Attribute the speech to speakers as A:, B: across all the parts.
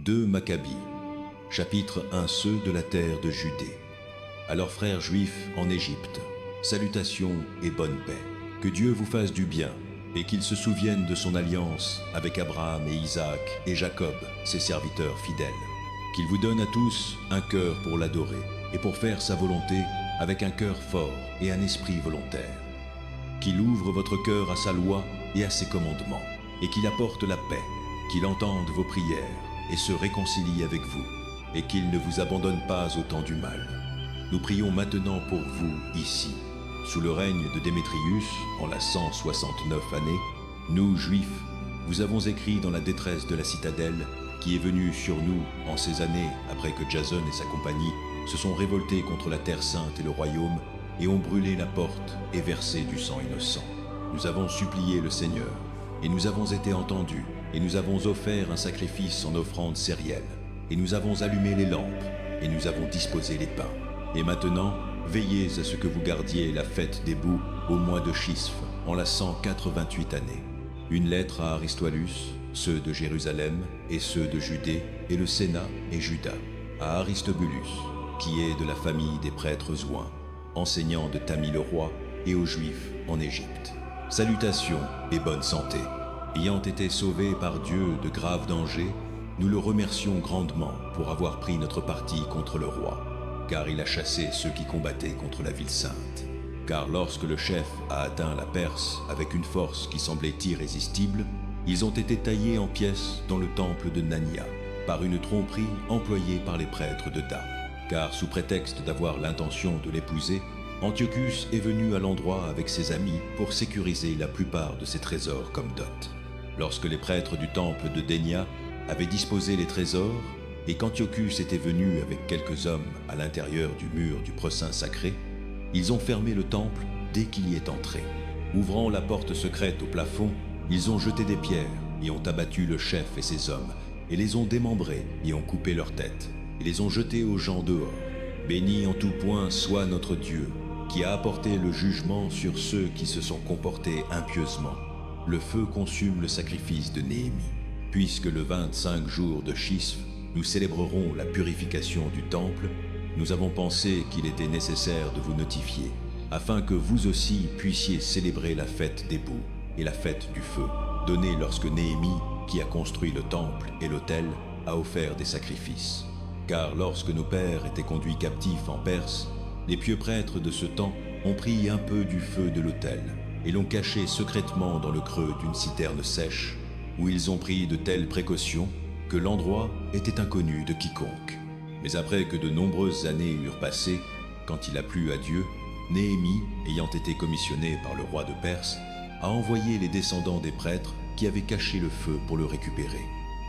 A: 2 Maccabies, chapitre 1. Ceux de la terre de Judée. À leurs frères juifs en Égypte, salutations et bonne paix. Que Dieu vous fasse du bien, et qu'il se souvienne de son alliance avec Abraham et Isaac et Jacob, ses serviteurs fidèles. Qu'il vous donne à tous un cœur pour l'adorer, et pour faire sa volonté avec un cœur fort et un esprit volontaire. Qu'il ouvre votre cœur à sa loi et à ses commandements, et qu'il apporte la paix, qu'il entende vos prières et se réconcilie avec vous, et qu'il ne vous abandonne pas au temps du mal. Nous prions maintenant pour vous ici, sous le règne de Démétrius, en la 169 année. Nous, Juifs, vous avons écrit dans la détresse de la citadelle, qui est venue sur nous en ces années après que Jason et sa compagnie se sont révoltés contre la terre sainte et le royaume, et ont brûlé la porte et versé du sang innocent. Nous avons supplié le Seigneur, et nous avons été entendus, et nous avons offert un sacrifice en offrande céréale, et nous avons allumé les lampes, et nous avons disposé les pains. Et maintenant, veillez à ce que vous gardiez la fête des boucs au mois de Chisf, en la 188 année. Une lettre à Aristobulus, ceux de Jérusalem et ceux de Judée, et le Sénat et Juda, à Aristobulus, qui est de la famille des prêtres oints, enseignant de Tami le roi, et aux Juifs en Égypte. Salutations et bonne santé. Ayant été sauvés par Dieu de graves dangers, nous le remercions grandement pour avoir pris notre parti contre le roi, car il a chassé ceux qui combattaient contre la ville sainte. Car lorsque le chef a atteint la Perse avec une force qui semblait irrésistible, ils ont été taillés en pièces dans le temple de Nania, par une tromperie employée par les prêtres de Da. Car sous prétexte d'avoir l'intention de l'épouser, Antiochus est venu à l'endroit avec ses amis pour sécuriser la plupart de ses trésors comme dot. Lorsque les prêtres du temple de Dénia avaient disposé les trésors, et qu'Antiochus était venu avec quelques hommes à l'intérieur du mur du pressin sacré, ils ont fermé le temple dès qu'il y est entré. Ouvrant la porte secrète au plafond, ils ont jeté des pierres et ont abattu le chef et ses hommes, et les ont démembrés et ont coupé leurs têtes, et les ont jetés aux gens dehors. Béni en tout point soit notre Dieu, qui a apporté le jugement sur ceux qui se sont comportés impieusement. Le feu consume le sacrifice de Néhémie. Puisque le 25 jours de Chisf, nous célébrerons la purification du temple, nous avons pensé qu'il était nécessaire de vous notifier, afin que vous aussi puissiez célébrer la fête des boucs et la fête du feu, donnée lorsque Néhémie, qui a construit le temple et l'autel, a offert des sacrifices. Car lorsque nos pères étaient conduits captifs en Perse, les pieux prêtres de ce temps ont pris un peu du feu de l'autel et l'ont caché secrètement dans le creux d'une citerne sèche, où ils ont pris de telles précautions que l'endroit était inconnu de quiconque. Mais après que de nombreuses années eurent passé, quand il a plu à Dieu, Néhémie, ayant été commissionné par le roi de Perse, a envoyé les descendants des prêtres qui avaient caché le feu pour le récupérer.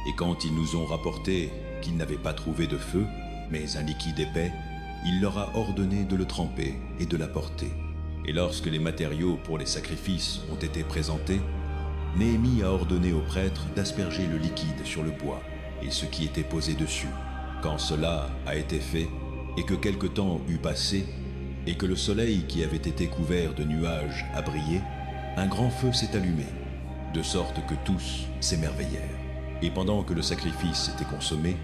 A: Et quand ils nous ont rapporté qu'ils n'avaient pas trouvé de feu, mais un liquide épais, il leur a ordonné de le tremper et de l'apporter. Et lorsque les matériaux pour les sacrifices ont été présentés, Néhémie a ordonné aux prêtres d'asperger le liquide sur le bois et ce qui était posé dessus. Quand cela a été fait, et que quelque temps eut passé, et que le soleil qui avait été couvert de nuages a brillé, un grand feu s'est allumé, de sorte que tous s'émerveillèrent. Et pendant que le sacrifice était consommé,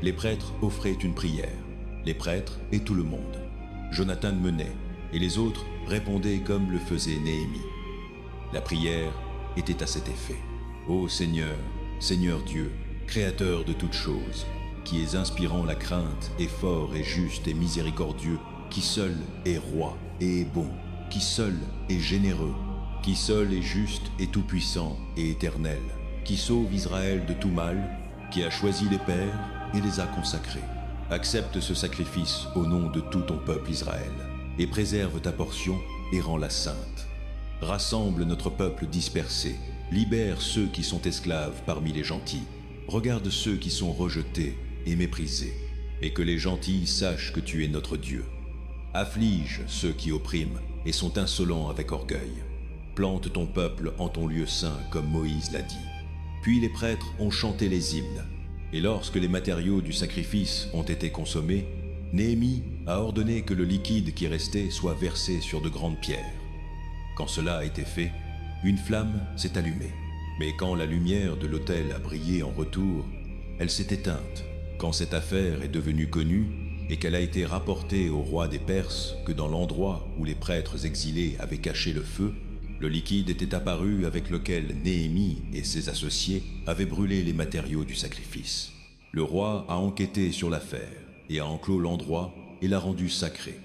A: les prêtres offraient une prière, les prêtres et tout le monde. Jonathan menait, et les autres répondaient comme le faisait Néhémie. La prière était à cet effet. Ô Seigneur, Seigneur Dieu, Créateur de toutes choses, qui es inspirant la crainte, et fort et juste et miséricordieux, qui seul est roi et est bon, qui seul est généreux, qui seul est juste et tout-puissant et éternel, qui sauve Israël de tout mal, qui a choisi les pères et les a consacrés. Accepte ce sacrifice au nom de tout ton peuple Israël, et préserve ta portion et rends-la sainte. Rassemble notre peuple dispersé, libère ceux qui sont esclaves parmi les gentils, regarde ceux qui sont rejetés et méprisés, et que les gentils sachent que tu es notre Dieu. Afflige ceux qui oppriment et sont insolents avec orgueil. Plante ton peuple en ton lieu saint comme Moïse l'a dit. Puis les prêtres ont chanté les hymnes, et lorsque les matériaux du sacrifice ont été consommés, Néhémie a ordonné que le liquide qui restait soit versé sur de grandes pierres. Quand cela a été fait, une flamme s'est allumée. Mais quand la lumière de l'autel a brillé en retour, elle s'est éteinte. Quand cette affaire est devenue connue et qu'elle a été rapportée au roi des Perses que dans l'endroit où les prêtres exilés avaient caché le feu, le liquide était apparu avec lequel Néhémie et ses associés avaient brûlé les matériaux du sacrifice. Le roi a enquêté sur l'affaire et a enclos l'endroit et l'a rendu sacré.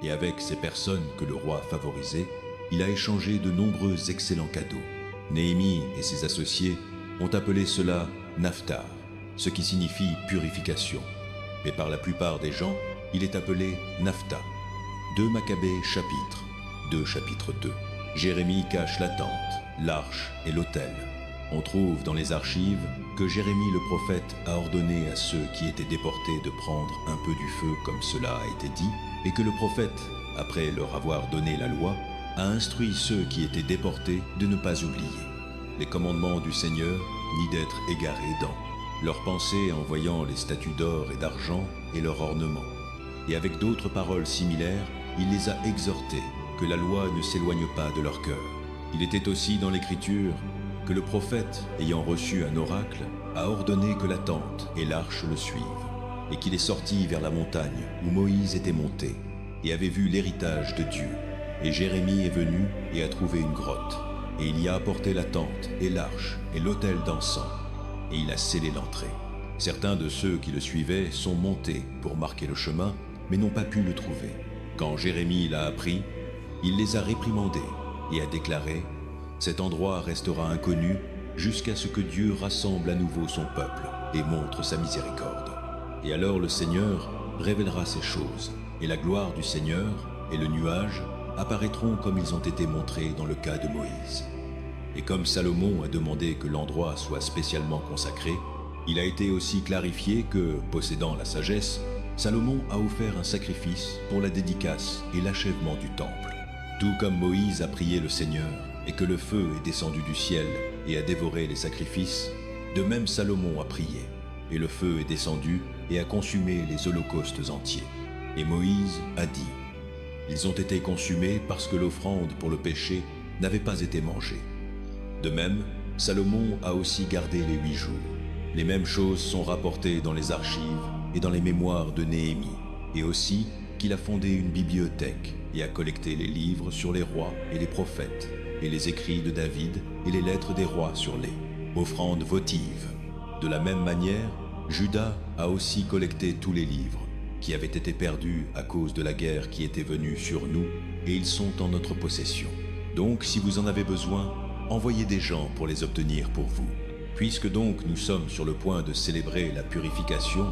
A: Et avec ces personnes que le roi favorisait, il a échangé de nombreux excellents cadeaux. Néhémie et ses associés ont appelé cela Naphtar, ce qui signifie purification. Mais par la plupart des gens, il est appelé Naphta. 2 Maccabées chapitre 2 chapitre 2. Jérémie cache la tente, l'arche et l'autel. On trouve dans les archives que Jérémie le prophète a ordonné à ceux qui étaient déportés de prendre un peu du feu comme cela a été dit, et que le prophète, après leur avoir donné la loi, a instruit ceux qui étaient déportés de ne pas oublier les commandements du Seigneur, ni d'être égarés dans leurs pensées en voyant les statues d'or et d'argent et leurs ornements. Et avec d'autres paroles similaires, il les a exhortés que la loi ne s'éloigne pas de leur cœur. Il était aussi dans l'Écriture que le prophète, ayant reçu un oracle, a ordonné que la tente et l'arche le suivent, et qu'il est sorti vers la montagne où Moïse était monté, et avait vu l'héritage de Dieu. Et Jérémie est venu et a trouvé une grotte, et il y a apporté la tente et l'arche et l'autel d'encens, et il a scellé l'entrée. Certains de ceux qui le suivaient sont montés pour marquer le chemin, mais n'ont pas pu le trouver. Quand Jérémie l'a appris, il les a réprimandés et a déclaré « Cet endroit restera inconnu jusqu'à ce que Dieu rassemble à nouveau son peuple et montre sa miséricorde. Et alors le Seigneur révélera ces choses, et la gloire du Seigneur et le nuage apparaîtront comme ils ont été montrés dans le cas de Moïse. Et comme Salomon a demandé que l'endroit soit spécialement consacré, il a été aussi clarifié que, possédant la sagesse, Salomon a offert un sacrifice pour la dédicace et l'achèvement du temple. Tout comme Moïse a prié le Seigneur et que le feu est descendu du ciel et a dévoré les sacrifices, de même Salomon a prié, et le feu est descendu et a consumé les holocaustes entiers. Et Moïse a dit « Ils ont été consumés parce que l'offrande pour le péché n'avait pas été mangée. » De même, Salomon a aussi gardé les 8 jours. Les mêmes choses sont rapportées dans les archives et dans les mémoires de Néhémie, et aussi qu'il a fondé une bibliothèque et a collecté les livres sur les rois et les prophètes, et les écrits de David et les lettres des rois sur les offrandes votives. De la même manière, Juda a aussi collecté tous les livres qui avaient été perdus à cause de la guerre qui était venue sur nous, et ils sont en notre possession. Donc, si vous en avez besoin, envoyez des gens pour les obtenir pour vous. Puisque donc nous sommes sur le point de célébrer la purification,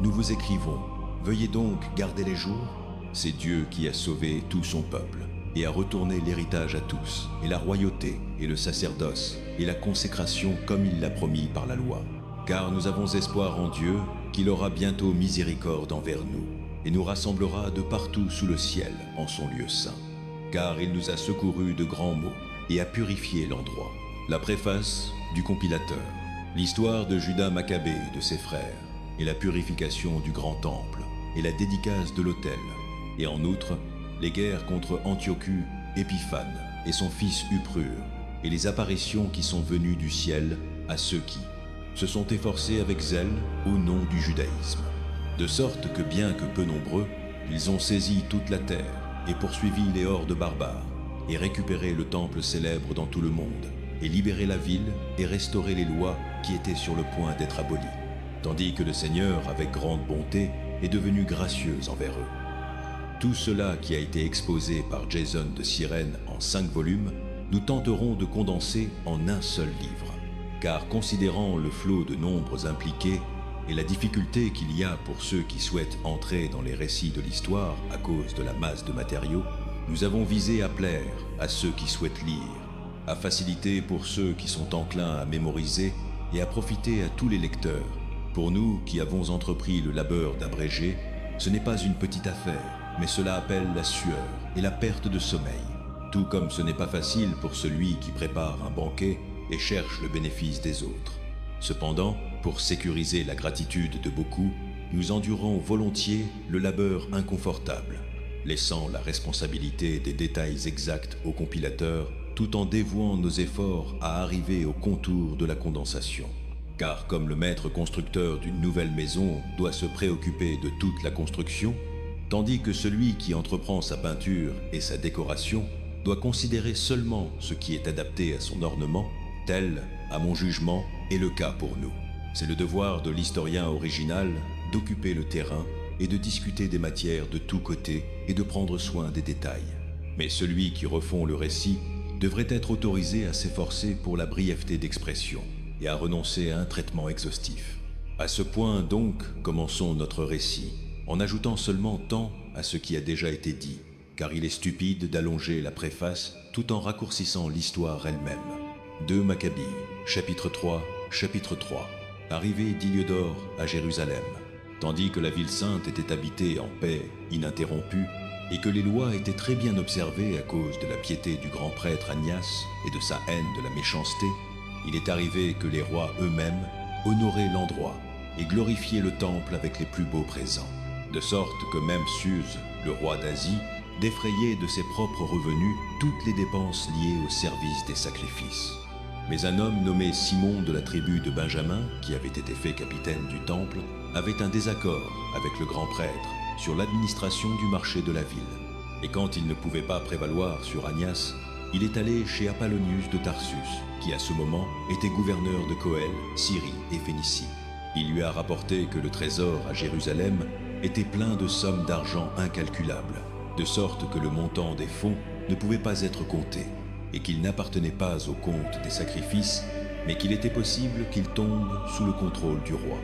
A: nous vous écrivons, veuillez donc garder les jours. C'est Dieu qui a sauvé tout son peuple et a retourné l'héritage à tous, et la royauté, et le sacerdoce, et la consécration comme il l'a promis par la loi. Car nous avons espoir en Dieu, qu'il aura bientôt miséricorde envers nous, et nous rassemblera de partout sous le ciel en son lieu saint. Car il nous a secourus de grands maux, et a purifié l'endroit. La préface du compilateur, l'histoire de Juda Maccabée et de ses frères, et la purification du grand temple, et la dédicace de l'autel, et en outre, les guerres contre Antiochus Épiphane et son fils Uprur, et les apparitions qui sont venues du ciel à ceux qui se sont efforcés avec zèle au nom du judaïsme. De sorte que bien que peu nombreux, ils ont saisi toute la terre et poursuivi les hordes barbares, et récupéré le temple célèbre dans tout le monde, et libéré la ville et restauré les lois qui étaient sur le point d'être abolies, tandis que le Seigneur, avec grande bonté, est devenu gracieux envers eux. Tout cela qui a été exposé par Jason de Cyrène en 5 volumes, nous tenterons de condenser en un seul livre. Car considérant le flot de nombres impliqués et la difficulté qu'il y a pour ceux qui souhaitent entrer dans les récits de l'histoire à cause de la masse de matériaux, nous avons visé à plaire à ceux qui souhaitent lire, à faciliter pour ceux qui sont enclins à mémoriser et à profiter à tous les lecteurs. Pour nous qui avons entrepris le labeur d'abréger, ce n'est pas une petite affaire, mais cela appelle la sueur et la perte de sommeil, tout comme ce n'est pas facile pour celui qui prépare un banquet et cherche le bénéfice des autres. Cependant, pour sécuriser la gratitude de beaucoup, nous endurons volontiers le labeur inconfortable, laissant la responsabilité des détails exacts au compilateur, tout en dévouant nos efforts à arriver au contour de la condensation. car comme le maître constructeur d'une nouvelle maison doit se préoccuper de toute la construction, tandis que celui qui entreprend sa peinture et sa décoration doit considérer seulement ce qui est adapté à son ornement, tel, à mon jugement, est le cas pour nous. C'est le devoir de l'historien original d'occuper le terrain et de discuter des matières de tous côtés et de prendre soin des détails. Mais celui qui refond le récit devrait être autorisé à s'efforcer pour la brièveté d'expression et à renoncer à un traitement exhaustif. À ce point donc, commençons notre récit, en ajoutant seulement tant à ce qui a déjà été dit, car il est stupide d'allonger la préface tout en raccourcissant l'histoire elle-même. 2 Maccabies, chapitre 3, arrivée d'Héliodore à Jérusalem. Tandis que la ville sainte était habitée en paix ininterrompue et que les lois étaient très bien observées à cause de la piété du grand prêtre Annias et de sa haine de la méchanceté, il est arrivé que les rois eux-mêmes honoraient l'endroit et glorifiaient le temple avec les plus beaux présents, de sorte que même Suse, le roi d'Asie, défrayait de ses propres revenus toutes les dépenses liées au service des sacrifices. Mais un homme nommé Simon de la tribu de Benjamin, qui avait été fait capitaine du temple, avait un désaccord avec le grand prêtre sur l'administration du marché de la ville. Et quand il ne pouvait pas prévaloir sur Annias, il est allé chez Apollonius de Tarsus, qui à ce moment était gouverneur de Coël, Syrie et Phénicie. Il lui a rapporté que le trésor à Jérusalem était plein de sommes d'argent incalculables, de sorte que le montant des fonds ne pouvait pas être compté, et qu'il n'appartenait pas au compte des sacrifices, mais qu'il était possible qu'il tombe sous le contrôle du roi.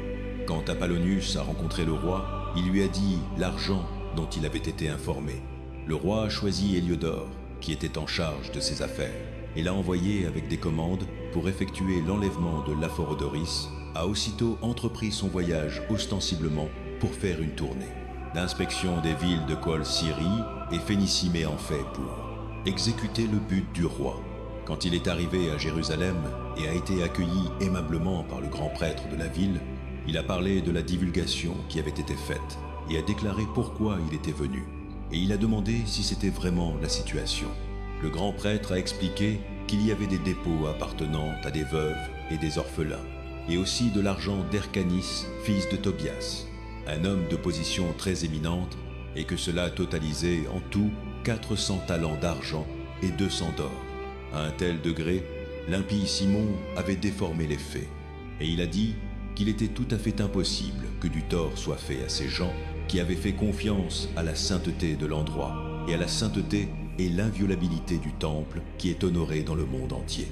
A: Quand Apollonius a rencontré le roi, il lui a dit l'argent dont il avait été informé. Le roi a choisi Héliodore, qui était en charge de ses affaires, et l'a envoyé avec des commandes pour effectuer l'enlèvement de Laphorodorus, a aussitôt entrepris son voyage ostensiblement pour faire une tournée. L'inspection des villes de Col Syrie et Phénicie met en fait pour exécuter le but du roi. Quand il est arrivé à Jérusalem et a été accueilli aimablement par le grand prêtre de la ville, il a parlé de la divulgation qui avait été faite et a déclaré pourquoi il était venu. Et il a demandé si c'était vraiment la situation. Le grand prêtre a expliqué qu'il y avait des dépôts appartenant à des veuves et des orphelins, et aussi de l'argent d'Hercanis, fils de Tobias, un homme de position très éminente, et que cela totalisait en tout 400 talents d'argent et 200 d'or. À un tel degré, l'impie Simon avait déformé les faits, et il a dit qu'il était tout à fait impossible que du tort soit fait à ces gens qui avaient fait confiance à la sainteté de l'endroit et à la sainteté et l'inviolabilité du temple qui est honoré dans le monde entier.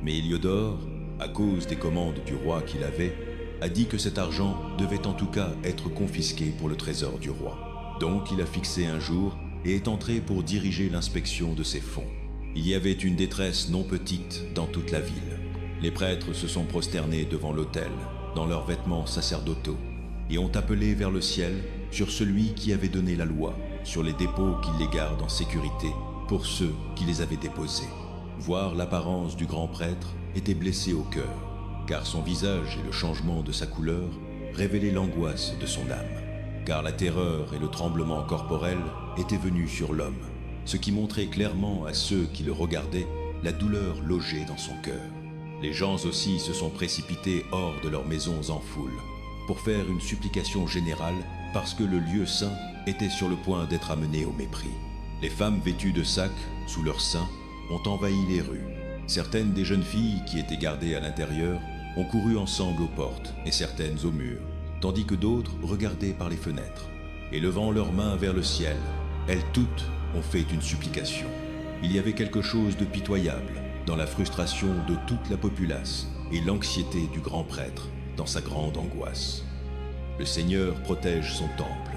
A: Mais Héliodore, à cause des commandes du roi qu'il avait, a dit que cet argent devait en tout cas être confisqué pour le trésor du roi. Donc il a fixé un jour et est entré pour diriger l'inspection de ces fonds. Il y avait une détresse non petite dans toute la ville. Les prêtres se sont prosternés devant l'autel, dans leurs vêtements sacerdotaux, et ont appelé vers le ciel sur celui qui avait donné la loi, sur les dépôts qu'il les garde en sécurité pour ceux qui les avaient déposés. Voir l'apparence du grand prêtre était blessé au cœur, car son visage et le changement de sa couleur révélaient l'angoisse de son âme, car la terreur et le tremblement corporel étaient venus sur l'homme, ce qui montrait clairement à ceux qui le regardaient la douleur logée dans son cœur. Les gens aussi se sont précipités hors de leurs maisons en foule, pour faire une supplication générale parce que le lieu saint était sur le point d'être amené au mépris. Les femmes vêtues de sacs sous leurs seins ont envahi les rues. Certaines des jeunes filles qui étaient gardées à l'intérieur ont couru ensemble aux portes et certaines au mur, tandis que d'autres regardaient par les fenêtres. Et levant leurs mains vers le ciel, elles toutes ont fait une supplication. Il y avait quelque chose de pitoyable dans la frustration de toute la populace et l'anxiété du grand prêtre dans sa grande angoisse. Le Seigneur protège son temple,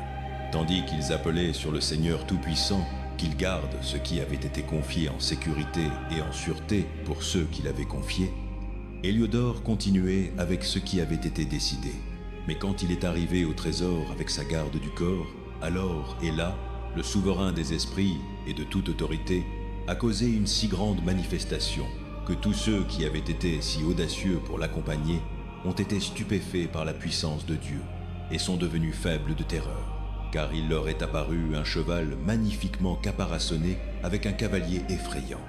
A: tandis qu'ils appelaient sur le Seigneur Tout-Puissant qu'il garde ce qui avait été confié en sécurité et en sûreté pour ceux qui l'avaient confié. Héliodore continuait avec ce qui avait été décidé. Mais quand il est arrivé au trésor avec sa garde du corps, alors et là, le souverain des esprits et de toute autorité a causé une si grande manifestation que tous ceux qui avaient été si audacieux pour l'accompagner ont été stupéfaits par la puissance de Dieu et sont devenus faibles de terreur, car il leur est apparu un cheval magnifiquement caparaçonné avec un cavalier effrayant.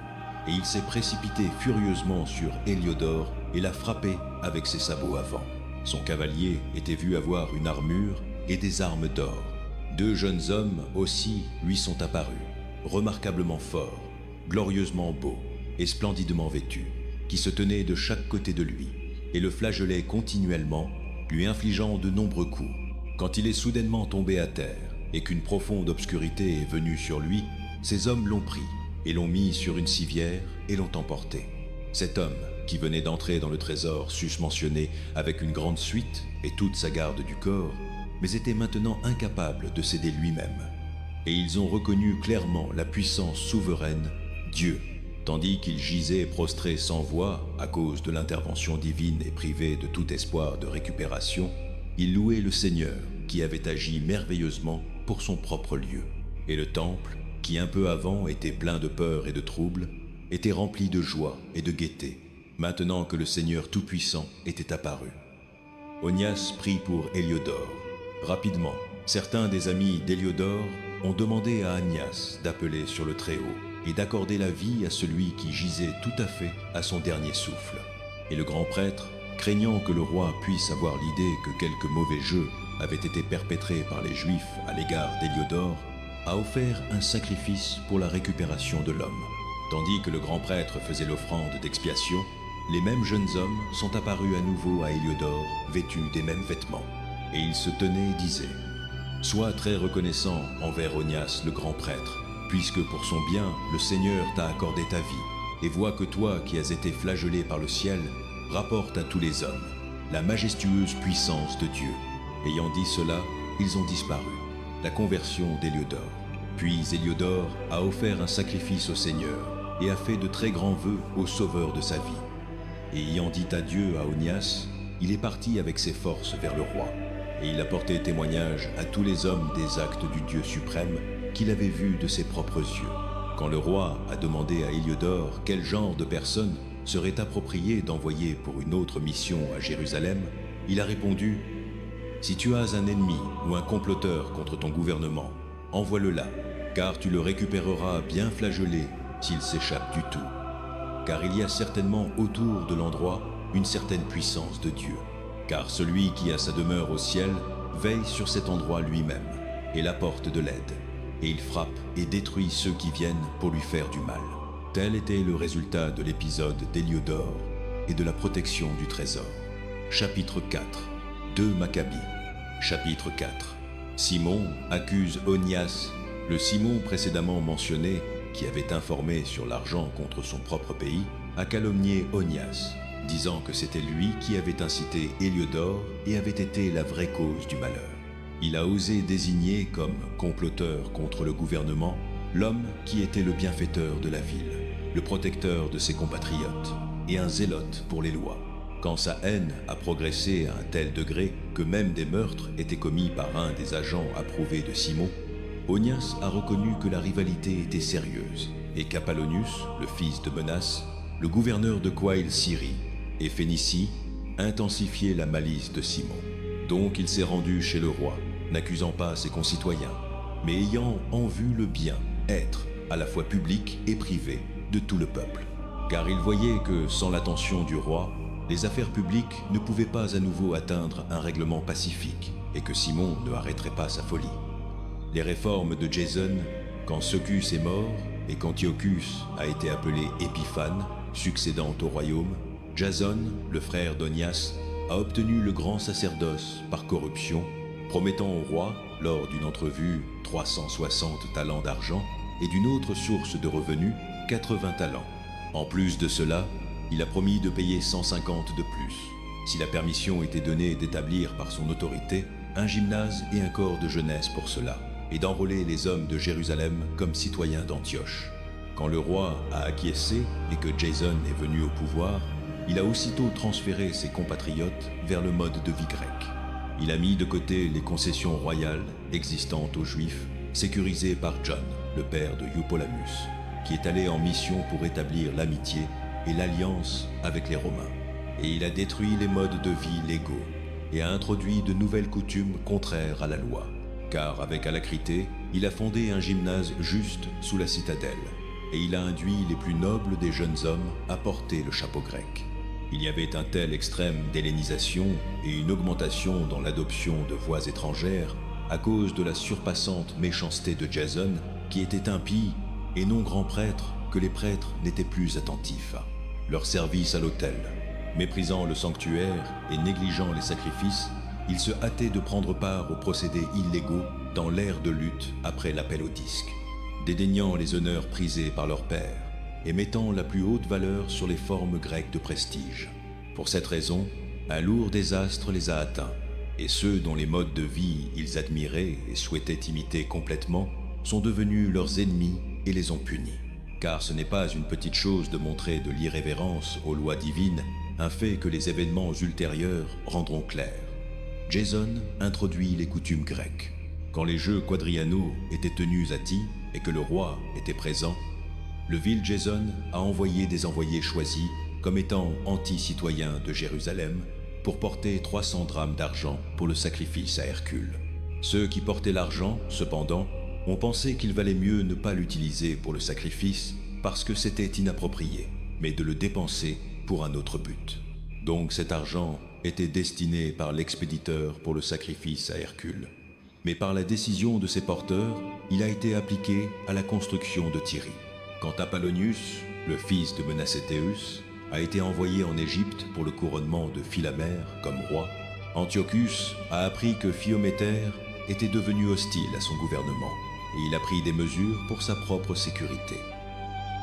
A: et il s'est précipité furieusement sur Héliodore et l'a frappé avec ses sabots avant. Son cavalier était vu avoir une armure et des armes d'or. 2 jeunes hommes aussi lui sont apparus, remarquablement forts, glorieusement beaux et splendidement vêtus, qui se tenaient de chaque côté de lui et le flagellaient continuellement, lui infligeant de nombreux coups. Quand il est soudainement tombé à terre et qu'une profonde obscurité est venue sur lui, ces hommes l'ont pris et l'ont mis sur une civière et l'ont emporté. Cet homme, qui venait d'entrer dans le trésor susmentionné avec une grande suite et toute sa garde du corps, mais était maintenant incapable de s'aider lui-même. Et ils ont reconnu clairement la puissance souveraine, Dieu, tandis qu'il gisait prostré sans voix à cause de l'intervention divine et privé de tout espoir de récupération. Il louait le Seigneur qui avait agi merveilleusement pour son propre lieu. Et le temple, qui un peu avant était plein de peur et de trouble, était rempli de joie et de gaieté, maintenant que le Seigneur Tout-Puissant était apparu. Onias prit pour Héliodore. Rapidement, certains des amis d'Héliodore ont demandé à Anias d'appeler sur le Très-Haut et d'accorder la vie à celui qui gisait tout à fait à son dernier souffle. Et le grand prêtre, craignant que le roi puisse avoir l'idée que quelque mauvais jeu avait été perpétré par les Juifs à l'égard d'Héliodore, a offert un sacrifice pour la récupération de l'homme. Tandis que le grand prêtre faisait l'offrande d'expiation, les mêmes jeunes hommes sont apparus à nouveau à Héliodore, vêtus des mêmes vêtements. Et ils se tenaient et disaient « Sois très reconnaissant envers Onias le grand prêtre, puisque pour son bien, le Seigneur t'a accordé ta vie, et vois que toi qui as été flagellé par le ciel, rapporte à tous les hommes la majestueuse puissance de Dieu. » Ayant dit cela, ils ont disparu. La conversion d'Héliodore. Puis Héliodore a offert un sacrifice au Seigneur et a fait de très grands vœux au sauveur de sa vie. Et ayant dit adieu à Onias, il est parti avec ses forces vers le roi. Et il a porté témoignage à tous les hommes des actes du Dieu suprême qu'il avait vus de ses propres yeux. Quand le roi a demandé à Héliodore quel genre de personne serait approprié d'envoyer pour une autre mission à Jérusalem, il a répondu « Si tu as un ennemi ou un comploteur contre ton gouvernement, envoie-le là, car tu le récupéreras bien flagellé s'il s'échappe du tout. Car il y a certainement autour de l'endroit une certaine puissance de Dieu. Car celui qui a sa demeure au ciel veille sur cet endroit lui-même et l'apporte de l'aide. Et il frappe et détruit ceux qui viennent pour lui faire du mal. » Tel était le résultat de l'épisode d'Héliodore et de la protection du trésor. Chapitre 4. 2 Maccabies. Chapitre 4. Simon accuse Onias, le Simon précédemment mentionné, qui avait informé sur l'argent contre son propre pays, a calomnié Onias, disant que c'était lui qui avait incité Héliodore et avait été la vraie cause du malheur. Il a osé désigner comme comploteur contre le gouvernement l'homme qui était le bienfaiteur de la ville, le protecteur de ses compatriotes et un zélote pour les lois. Quand sa haine a progressé à un tel degré que même des meurtres étaient commis par un des agents approuvés de Simon, Onias a reconnu que la rivalité était sérieuse et qu'Apollonius, le fils de Menas, le gouverneur de Kouaïl Syrie et Phénicie, intensifiait la malice de Simon. Donc il s'est rendu chez le roi, n'accusant pas ses concitoyens, mais ayant en vue le bien, être à la fois public et privé de tout le peuple. Car il voyait que sans l'attention du roi, les affaires publiques ne pouvaient pas à nouveau atteindre un règlement pacifique et que Simon ne arrêterait pas sa folie. Les réformes de Jason, quand Secus est mort et qu'Antiochus a été appelé Épiphane, succédant au royaume, Jason, le frère d'Onias, a obtenu le grand sacerdoce par corruption, promettant au roi, lors d'une entrevue, 360 talents d'argent et d'une autre source de revenus, 80 talents. En plus de cela, il a promis de payer 150 de plus, si la permission était donnée d'établir par son autorité un gymnase et un corps de jeunesse pour cela, et d'enrôler les hommes de Jérusalem comme citoyens d'Antioche. Quand le roi a acquiescé et que Jason est venu au pouvoir, il a aussitôt transféré ses compatriotes vers le mode de vie grec. Il a mis de côté les concessions royales existantes aux Juifs, sécurisées par John, le père de Eupolamus, qui est allé en mission pour établir l'amitié et l'alliance avec les Romains. Et il a détruit les modes de vie légaux et a introduit de nouvelles coutumes contraires à la loi. Car avec alacrité, il a fondé un gymnase juste sous la citadelle, et il a induit les plus nobles des jeunes hommes à porter le chapeau grec. Il y avait un tel extrême d'hellénisation et une augmentation dans l'adoption de voix étrangères à cause de la surpassante méchanceté de Jason, qui était impie et non grand prêtre, que les prêtres n'étaient plus attentifs. Leur service à l'autel, méprisant le sanctuaire et négligeant les sacrifices, ils se hâtaient de prendre part aux procédés illégaux dans l'ère de lutte après l'appel au disque, dédaignant les honneurs prisés par leur père et mettant la plus haute valeur sur les formes grecques de prestige. Pour cette raison, un lourd désastre les a atteints, et ceux dont les modes de vie ils admiraient et souhaitaient imiter complètement sont devenus leurs ennemis et les ont punis. Car ce n'est pas une petite chose de montrer de l'irrévérence aux lois divines, un fait que les événements ultérieurs rendront clair. Jason introduit les coutumes grecques. Quand les jeux quadriannaux étaient tenus à Ty et que le roi était présent, le vil Jason a envoyé des envoyés choisis comme étant anti-citoyens de Jérusalem pour porter 300 drachmes d'argent pour le sacrifice à Hercule. Ceux qui portaient l'argent, cependant, ont pensé qu'il valait mieux ne pas l'utiliser pour le sacrifice parce que c'était inapproprié, mais de le dépenser pour un autre but. Donc cet argent était destiné par l'expéditeur pour le sacrifice à Hercule. Mais par la décision de ses porteurs, il a été appliqué à la construction de Tyrie. Quand Apollonius, le fils de Menacéthéus, a été envoyé en Égypte pour le couronnement de Philamère comme roi, Antiochus a appris que Phiométère était devenu hostile à son gouvernement et il a pris des mesures pour sa propre sécurité.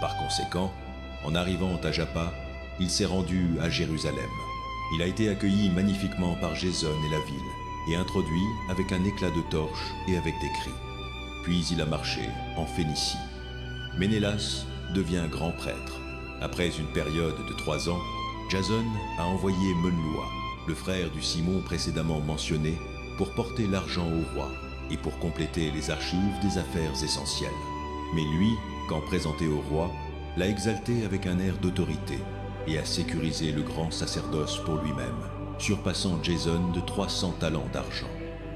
A: Par conséquent, en arrivant à Joppa, il s'est rendu à Jérusalem. Il a été accueilli magnifiquement par Jason et la ville et introduit avec un éclat de torche et avec des cris. Puis il a marché en Phénicie. Ménélas devient grand prêtre. Après une période de 3 ans, Jason a envoyé Menloua, le frère du Simon précédemment mentionné, pour porter l'argent au roi et pour compléter les archives des affaires essentielles. Mais lui, quand présenté au roi, l'a exalté avec un air d'autorité et a sécurisé le grand sacerdoce pour lui-même, surpassant Jason de 300 talents d'argent.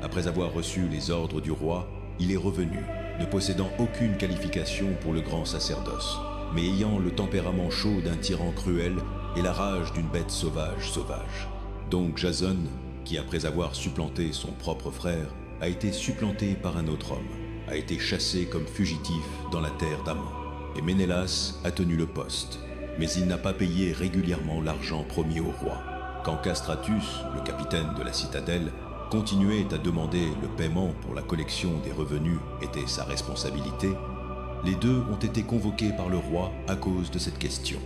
A: Après avoir reçu les ordres du roi, il est revenu, ne possédant aucune qualification pour le grand sacerdoce, mais ayant le tempérament chaud d'un tyran cruel et la rage d'une bête sauvage. Donc Jason, qui après avoir supplanté son propre frère, a été supplanté par un autre homme, a été chassé comme fugitif dans la terre d'Aman. Et Ménélas a tenu le poste, mais il n'a pas payé régulièrement l'argent promis au roi. Quand Castratus, le capitaine de la citadelle, continuait à demander le paiement pour la collection des revenus était sa responsabilité, les deux ont été convoqués par le roi à cause de cette question.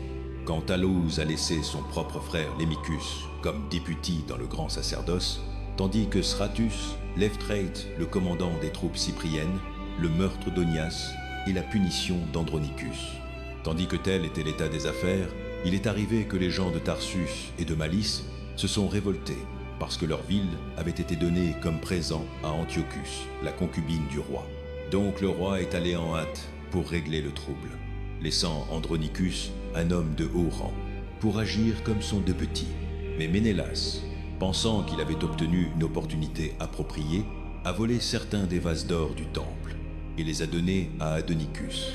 A: Quand Talouse a laissé son propre frère Lémicus comme député dans le grand sacerdoce, tandis que Stratus lève Trate, le commandant des troupes cypriennes, le meurtre d'Onias et la punition d'Andronicus. Tandis que tel était l'état des affaires, il est arrivé que les gens de Tarsus et de Malice se sont révoltés parce que leur ville avait été donnée comme présent à Antiochus, la concubine du roi. Donc le roi est allé en hâte pour régler le trouble, laissant Andronicus, un homme de haut rang, pour agir comme son deux petits. Mais Ménélas, pensant qu'il avait obtenu une opportunité appropriée, a volé certains des vases d'or du temple et les a donnés à Adonicus.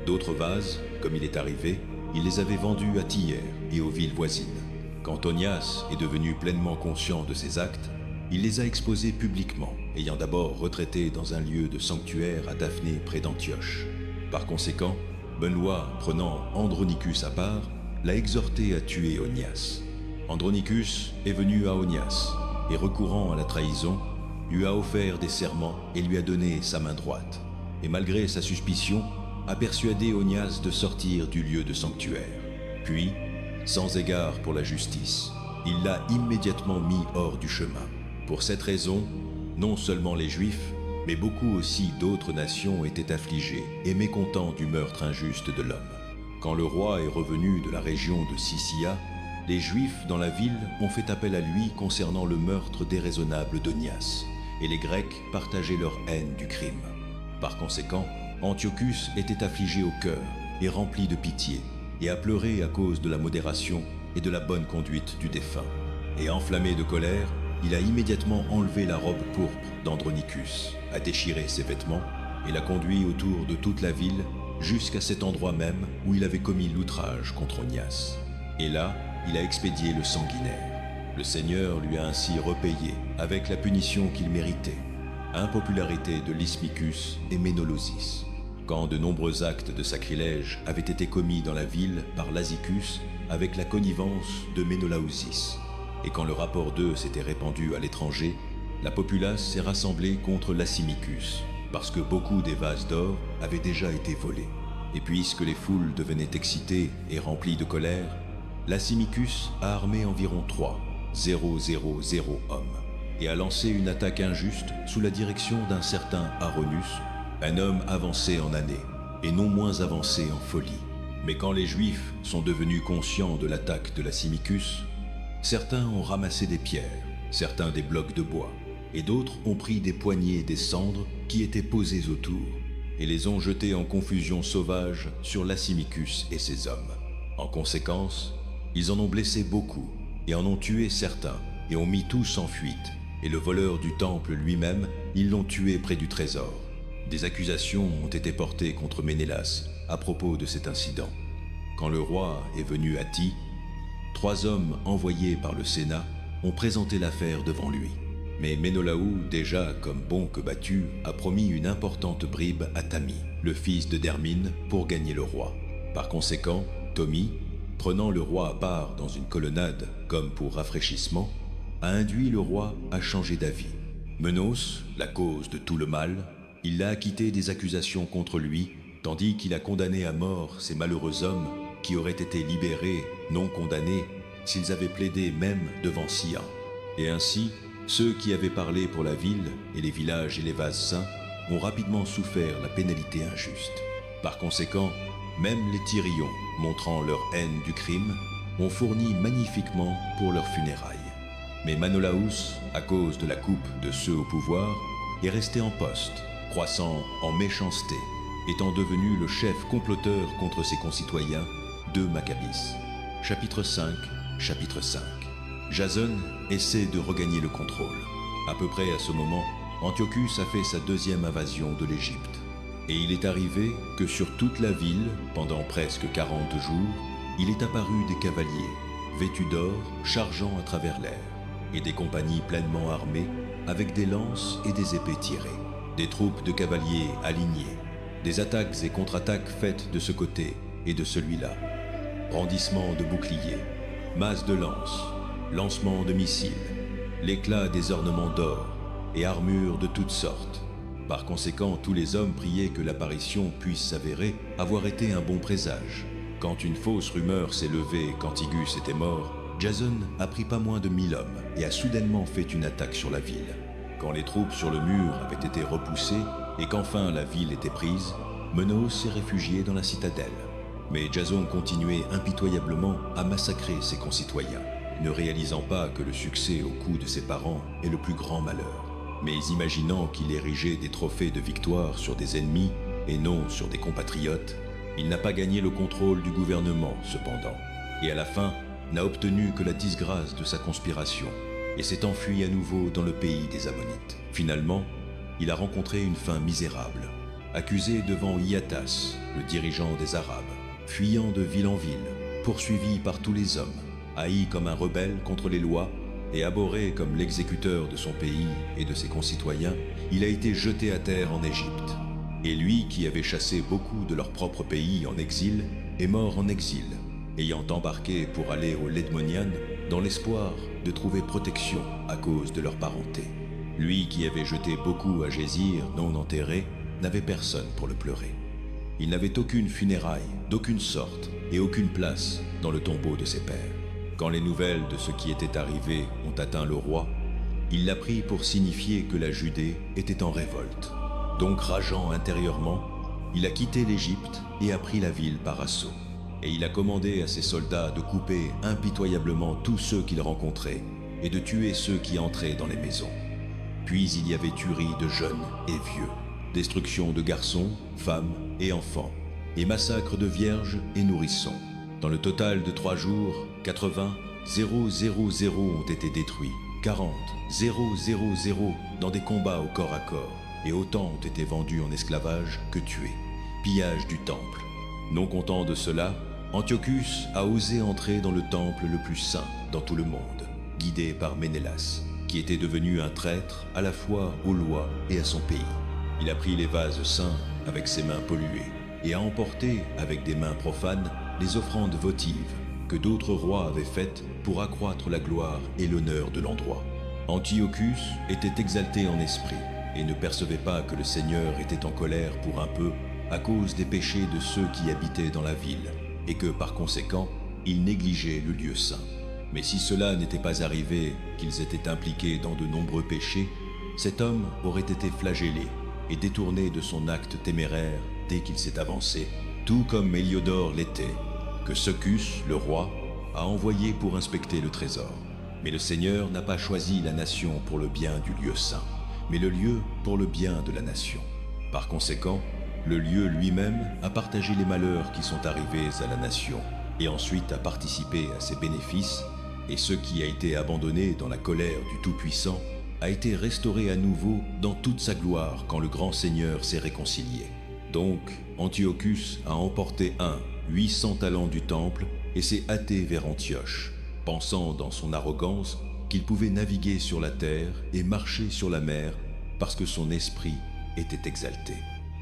A: D'autres vases, comme il est arrivé, il les avait vendus à Tyr et aux villes voisines. Quand Onias est devenu pleinement conscient de ses actes, il les a exposés publiquement, ayant d'abord retraité dans un lieu de sanctuaire à Daphné près d'Antioche. Par conséquent, Benoît, prenant Andronicus à part, l'a exhorté à tuer Onias. Andronicus est venu à Onias et, recourant à la trahison, lui a offert des serments et lui a donné sa main droite. Et malgré sa suspicion, a persuadé Onias de sortir du lieu de sanctuaire. Puis, sans égard pour la justice, il l'a immédiatement mis hors du chemin. Pour cette raison, non seulement les Juifs, mais beaucoup aussi d'autres nations étaient affligés et mécontents du meurtre injuste de l'homme. Quand le roi est revenu de la région de Sicya, les Juifs dans la ville ont fait appel à lui concernant le meurtre déraisonnable d'Onias, et les Grecs partageaient leur haine du crime. Par conséquent, Antiochus était affligé au cœur et rempli de pitié, et a pleuré à cause de la modération et de la bonne conduite du défunt. Et enflammé de colère, il a immédiatement enlevé la robe pourpre d'Andronicus, a déchiré ses vêtements et l'a conduit autour de toute la ville jusqu'à cet endroit même où il avait commis l'outrage contre Onias. Et là, il a expédié le sanguinaire. Le Seigneur lui a ainsi repayé avec la punition qu'il méritait. Impopularité de Lysmicus et Ménolosis. Quand de nombreux actes de sacrilège avaient été commis dans la ville par Lasicus avec la connivence de Ménolausis, et quand le rapport d'eux s'était répandu à l'étranger, la populace s'est rassemblée contre Lysimachus, parce que beaucoup des vases d'or avaient déjà été volés. Et puisque les foules devenaient excitées et remplies de colère, Lysimachus a armé environ 3,000 hommes, et a lancé une attaque injuste sous la direction d'un certain Aronus, un homme avancé en années, et non moins avancé en folie. Mais quand les Juifs sont devenus conscients de l'attaque de Lysimachus, certains ont ramassé des pierres, certains des blocs de bois, et d'autres ont pris des poignées des cendres qui étaient posées autour, et les ont jetés en confusion sauvage sur Lysimachus et ses hommes. En conséquence, ils en ont blessé beaucoup, et en ont tué certains, et ont mis tous en fuite, et le voleur du temple lui-même, ils l'ont tué près du trésor. Des accusations ont été portées contre Ménélas à propos de cet incident. Quand le roi est venu à Ty, 3 hommes envoyés par le Sénat ont présenté l'affaire devant lui. Mais Ménolaou, déjà comme bon que battu, a promis une importante bribe à Tami, le fils de Dermine, pour gagner le roi. Par conséquent, Tomi, prenant le roi à part dans une colonnade comme pour rafraîchissement, a induit le roi à changer d'avis. Menos, la cause de tout le mal, il l'a acquitté des accusations contre lui, tandis qu'il a condamné à mort ces malheureux hommes qui auraient été libérés, non condamnés, s'ils avaient plaidé même devant Sia. Et ainsi, ceux qui avaient parlé pour la ville et les villages et les vases saints ont rapidement souffert la pénalité injuste. Par conséquent, même les Tyrions, montrant leur haine du crime, ont fourni magnifiquement pour leurs funérailles. Mais Manolaus, à cause de la coupe de ceux au pouvoir, est resté en poste, croissant en méchanceté, étant devenu le chef comploteur contre ses concitoyens, 2 Maccabis. Chapitre 5. Jason essaie de regagner le contrôle. À peu près à ce moment, Antiochus a fait sa 2e invasion de l'Égypte. Et il est arrivé que sur toute la ville, pendant presque 40 jours, il est apparu des cavaliers, vêtus d'or, chargeant à travers l'air, et des compagnies pleinement armées, avec des lances et des épées tirées, des troupes de cavaliers alignés, des attaques et contre-attaques faites de ce côté et de celui-là, brandissement de boucliers, masse de lances, lancement de missiles, l'éclat des ornements d'or et armures de toutes sortes. Par conséquent, tous les hommes priaient que l'apparition puisse s'avérer avoir été un bon présage. Quand une fausse rumeur s'est levée qu'Antigus était mort, Jason a pris pas moins de 1000 hommes et a soudainement fait une attaque sur la ville. Quand les troupes sur le mur avaient été repoussées et qu'enfin la ville était prise, Menos s'est réfugié dans la citadelle. Mais Jason continuait impitoyablement à massacrer ses concitoyens, ne réalisant pas que le succès au cou de ses parents est le plus grand malheur. Mais imaginant qu'il érigeait des trophées de victoire sur des ennemis et non sur des compatriotes, il n'a pas gagné le contrôle du gouvernement cependant, et à la fin n'a obtenu que la disgrâce de sa conspiration, et s'est enfui à nouveau dans le pays des Ammonites. Finalement, il a rencontré une fin misérable, accusé devant Iatas, le dirigeant des Arabes, fuyant de ville en ville, poursuivi par tous les hommes, haï comme un rebelle contre les lois, et abhorré comme l'exécuteur de son pays et de ses concitoyens, il a été jeté à terre en Égypte. Et lui, qui avait chassé beaucoup de leur propre pays en exil, est mort en exil, ayant embarqué pour aller au Ledmonian dans l'espoir de trouver protection à cause de leur parenté. Lui qui avait jeté beaucoup à Gésir non enterré, n'avait personne pour le pleurer. Il n'avait aucune funéraille, d'aucune sorte, et aucune place dans le tombeau de ses pères. Quand les nouvelles de ce qui était arrivé ont atteint le roi, il l'a pris pour signifier que la Judée était en révolte. Donc rageant intérieurement, il a quitté l'Égypte et a pris la ville par assaut. Et il a commandé à ses soldats de couper impitoyablement tous ceux qu'il rencontrait et de tuer ceux qui entraient dans les maisons. Puis il y avait tuerie de jeunes et vieux, destruction de garçons, femmes et enfants, et massacre de vierges et nourrissons. Dans le total de 3 jours, 80 000 ont été détruits, 40 000 dans des combats au corps à corps, et autant ont été vendus en esclavage que tués. pillage du temple. Non content de cela, Antiochus a osé entrer dans le temple le plus saint dans tout le monde, guidé par Ménélas, qui était devenu un traître à la fois aux lois et à son pays. Il a pris les vases saints avec ses mains polluées et a emporté avec des mains profanes les offrandes votives que d'autres rois avaient faites pour accroître la gloire et l'honneur de l'endroit. Antiochus était exalté en esprit et ne percevait pas que le Seigneur était en colère pour un peu à cause des péchés de ceux qui habitaient dans la ville, et que par conséquent, il négligeait le lieu saint. Mais si cela n'était pas arrivé, qu'ils étaient impliqués dans de nombreux péchés, cet homme aurait été flagellé et détourné de son acte téméraire dès qu'il s'est avancé, tout comme Méliodore l'était, que Secus, le roi, a envoyé pour inspecter le trésor. Mais le Seigneur n'a pas choisi la nation pour le bien du lieu saint, mais le lieu pour le bien de la nation. Par conséquent, le lieu lui-même a partagé les malheurs qui sont arrivés à la nation, et ensuite a participé à ses bénéfices, et ce qui a été abandonné dans la colère du Tout-Puissant a été restauré à nouveau dans toute sa gloire quand le grand Seigneur s'est réconcilié. Donc, Antiochus a emporté 800 talents du temple et s'est hâté vers Antioche, pensant dans son arrogance qu'il pouvait naviguer sur la terre et marcher sur la mer parce que son esprit était exalté.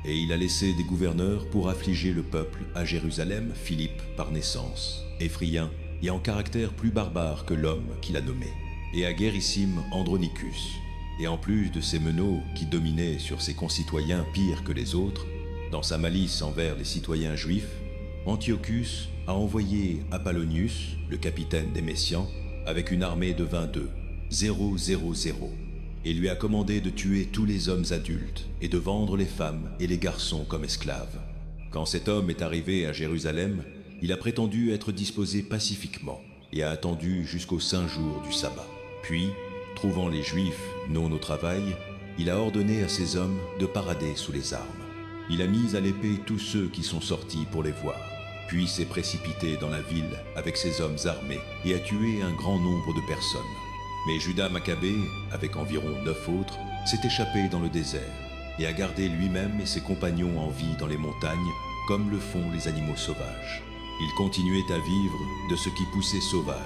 A: Et il a laissé des gouverneurs pour affliger le peuple à Jérusalem, Philippe par naissance, Éphraïen et en caractère plus barbare que l'homme qu'il a nommé, et à Guérissime Andronicus. Et en plus de ces meneaux qui dominaient sur ses concitoyens pires que les autres, dans sa malice envers les citoyens juifs, Antiochus a envoyé Apollonius, le capitaine des Messians, avec une armée de 22, 000, et lui a commandé de tuer tous les hommes adultes et de vendre les femmes et les garçons comme esclaves. Quand cet homme est arrivé à Jérusalem, il a prétendu être disposé pacifiquement et a attendu jusqu'au saint jour du sabbat. Puis, trouvant les Juifs non au travail, il a ordonné à ses hommes de parader sous les armes. Il a mis à l'épée tous ceux qui sont sortis pour les voir, puis s'est précipité dans la ville avec ses hommes armés et a tué un grand nombre de personnes. Mais Judas Maccabée, avec environ 9 autres, s'est échappé dans le désert et a gardé lui-même et ses compagnons en vie dans les montagnes, comme le font les animaux sauvages. Ils continuaient à vivre de ce qui poussait sauvage,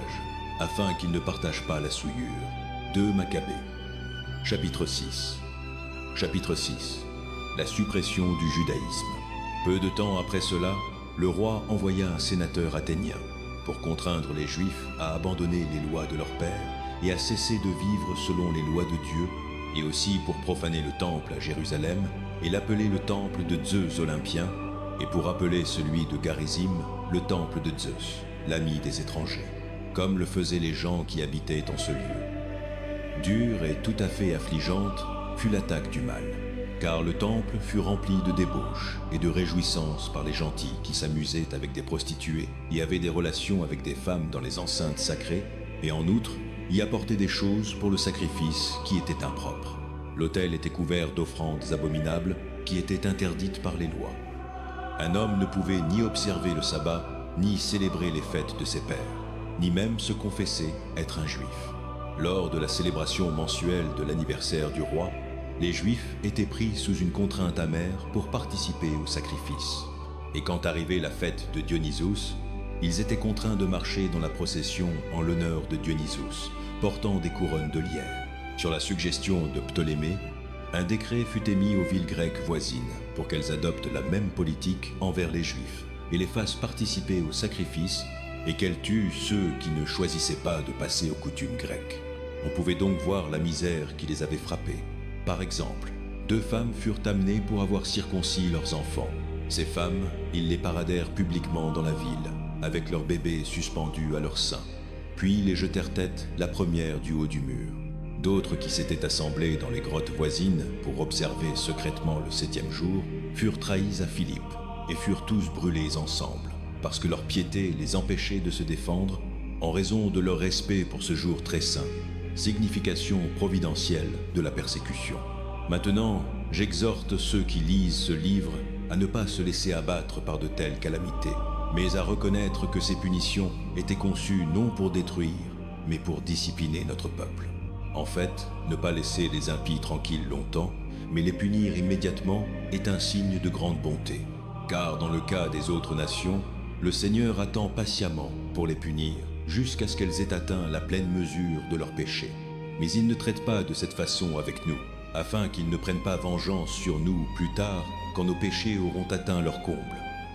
A: afin qu'ils ne partagent pas la souillure. 2 Maccabées. Chapitre 6. Chapitre 6. La suppression du judaïsme. Peu de temps après cela, le roi envoya un sénateur athénien pour contraindre les Juifs à abandonner les lois de leur père et à cesser de vivre selon les lois de Dieu, et aussi pour profaner le temple à Jérusalem et l'appeler le temple de Zeus Olympien, et pour appeler celui de Garizim le temple de Zeus, l'ami des étrangers, comme le faisaient les gens qui habitaient en ce lieu. Dure et tout à fait affligeante fut l'attaque du mal, car le temple fut rempli de débauches et de réjouissances par les gentils qui s'amusaient avec des prostituées et avaient des relations avec des femmes dans les enceintes sacrées, et en outre, y apportaient des choses pour le sacrifice qui étaient impropres. L'autel était couvert d'offrandes abominables qui étaient interdites par les lois. Un homme ne pouvait ni observer le sabbat, ni célébrer les fêtes de ses pères, ni même se confesser être un juif. Lors de la célébration mensuelle de l'anniversaire du roi, les Juifs étaient pris sous une contrainte amère pour participer au sacrifice. Et quand arrivait la fête de Dionysos, ils étaient contraints de marcher dans la procession en l'honneur de Dionysos, portant des couronnes de lierre. Sur la suggestion de Ptolémée, un décret fut émis aux villes grecques voisines pour qu'elles adoptent la même politique envers les Juifs et les fassent participer au sacrifice et qu'elles tuent ceux qui ne choisissaient pas de passer aux coutumes grecques. On pouvait donc voir la misère qui les avait frappés. Par exemple, 2 femmes furent amenées pour avoir circoncis leurs enfants. Ces femmes, ils les paradèrent publiquement dans la ville, avec leurs bébés suspendus à leur sein. Puis les jetèrent tête, la première du haut du mur. D'autres qui s'étaient assemblés dans les grottes voisines pour observer secrètement le 7e jour, furent trahis à Philippe et furent tous brûlés ensemble, parce que leur piété les empêchait de se défendre en raison de leur respect pour ce jour très saint, signification providentielle de la persécution. Maintenant, j'exhorte ceux qui lisent ce livre à ne pas se laisser abattre par de telles calamités, mais à reconnaître que ces punitions étaient conçues non pour détruire, mais pour discipliner notre peuple. En fait, ne pas laisser les impies tranquilles longtemps, mais les punir immédiatement est un signe de grande bonté. Car dans le cas des autres nations, le Seigneur attend patiemment pour les punir, jusqu'à ce qu'elles aient atteint la pleine mesure de leurs péchés. Mais il ne traite pas de cette façon avec nous, afin qu'il ne prenne pas vengeance sur nous plus tard, quand nos péchés auront atteint leur comble.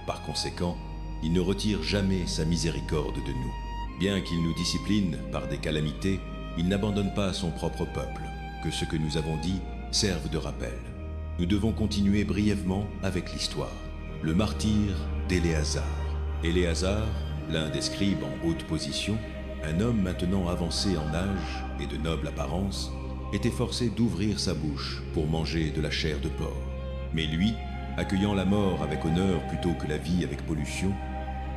A: Par conséquent, il ne retire jamais sa miséricorde de nous. Bien qu'il nous discipline par des calamités, il n'abandonne pas son propre peuple. Que ce que nous avons dit serve de rappel. Nous devons continuer brièvement avec l'histoire. Le martyre d'Éléazar. Éléazar, l'un des scribes en haute position, un homme maintenant avancé en âge et de noble apparence, était forcé d'ouvrir sa bouche pour manger de la chair de porc. Mais lui, accueillant la mort avec honneur plutôt que la vie avec pollution,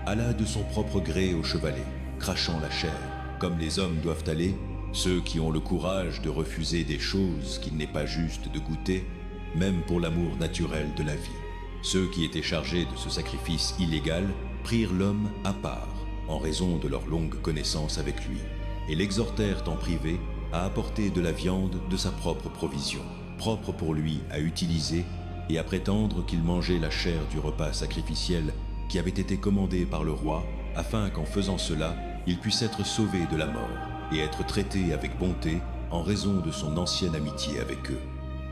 A: alla de son propre gré au chevalet, crachant la chair, comme les hommes doivent aller, ceux qui ont le courage de refuser des choses qu'il n'est pas juste de goûter, même pour l'amour naturel de la vie. Ceux qui étaient chargés de ce sacrifice illégal prirent l'homme à part, en raison de leur longue connaissance avec lui, et l'exhortèrent en privé à apporter de la viande de sa propre provision, propre pour lui à utiliser, et à prétendre qu'il mangeait la chair du repas sacrificiel qui avait été commandé par le roi, afin qu'en faisant cela, il puisse être sauvé de la mort et être traité avec bonté en raison de son ancienne amitié avec eux.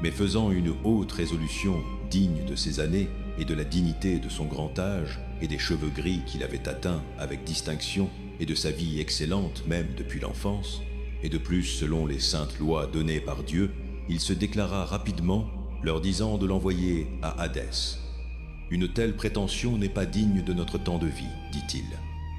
A: Mais faisant une haute résolution digne de ses années et de la dignité de son grand âge et des cheveux gris qu'il avait atteints avec distinction et de sa vie excellente même depuis l'enfance, et de plus selon les saintes lois données par Dieu, il se déclara rapidement, leur disant de l'envoyer à Hadès. « Une telle prétention n'est pas digne de notre temps de vie, dit-il,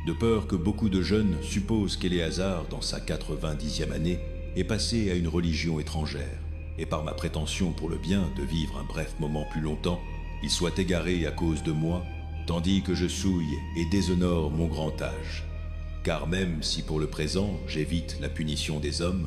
A: de peur que beaucoup de jeunes supposent qu'Éléazar, dans sa 90e année, est passé à une religion étrangère, et par ma prétention pour le bien de vivre un bref moment plus longtemps, il soit égaré à cause de moi, tandis que je souille et déshonore mon grand âge. Car même si pour le présent j'évite la punition des hommes,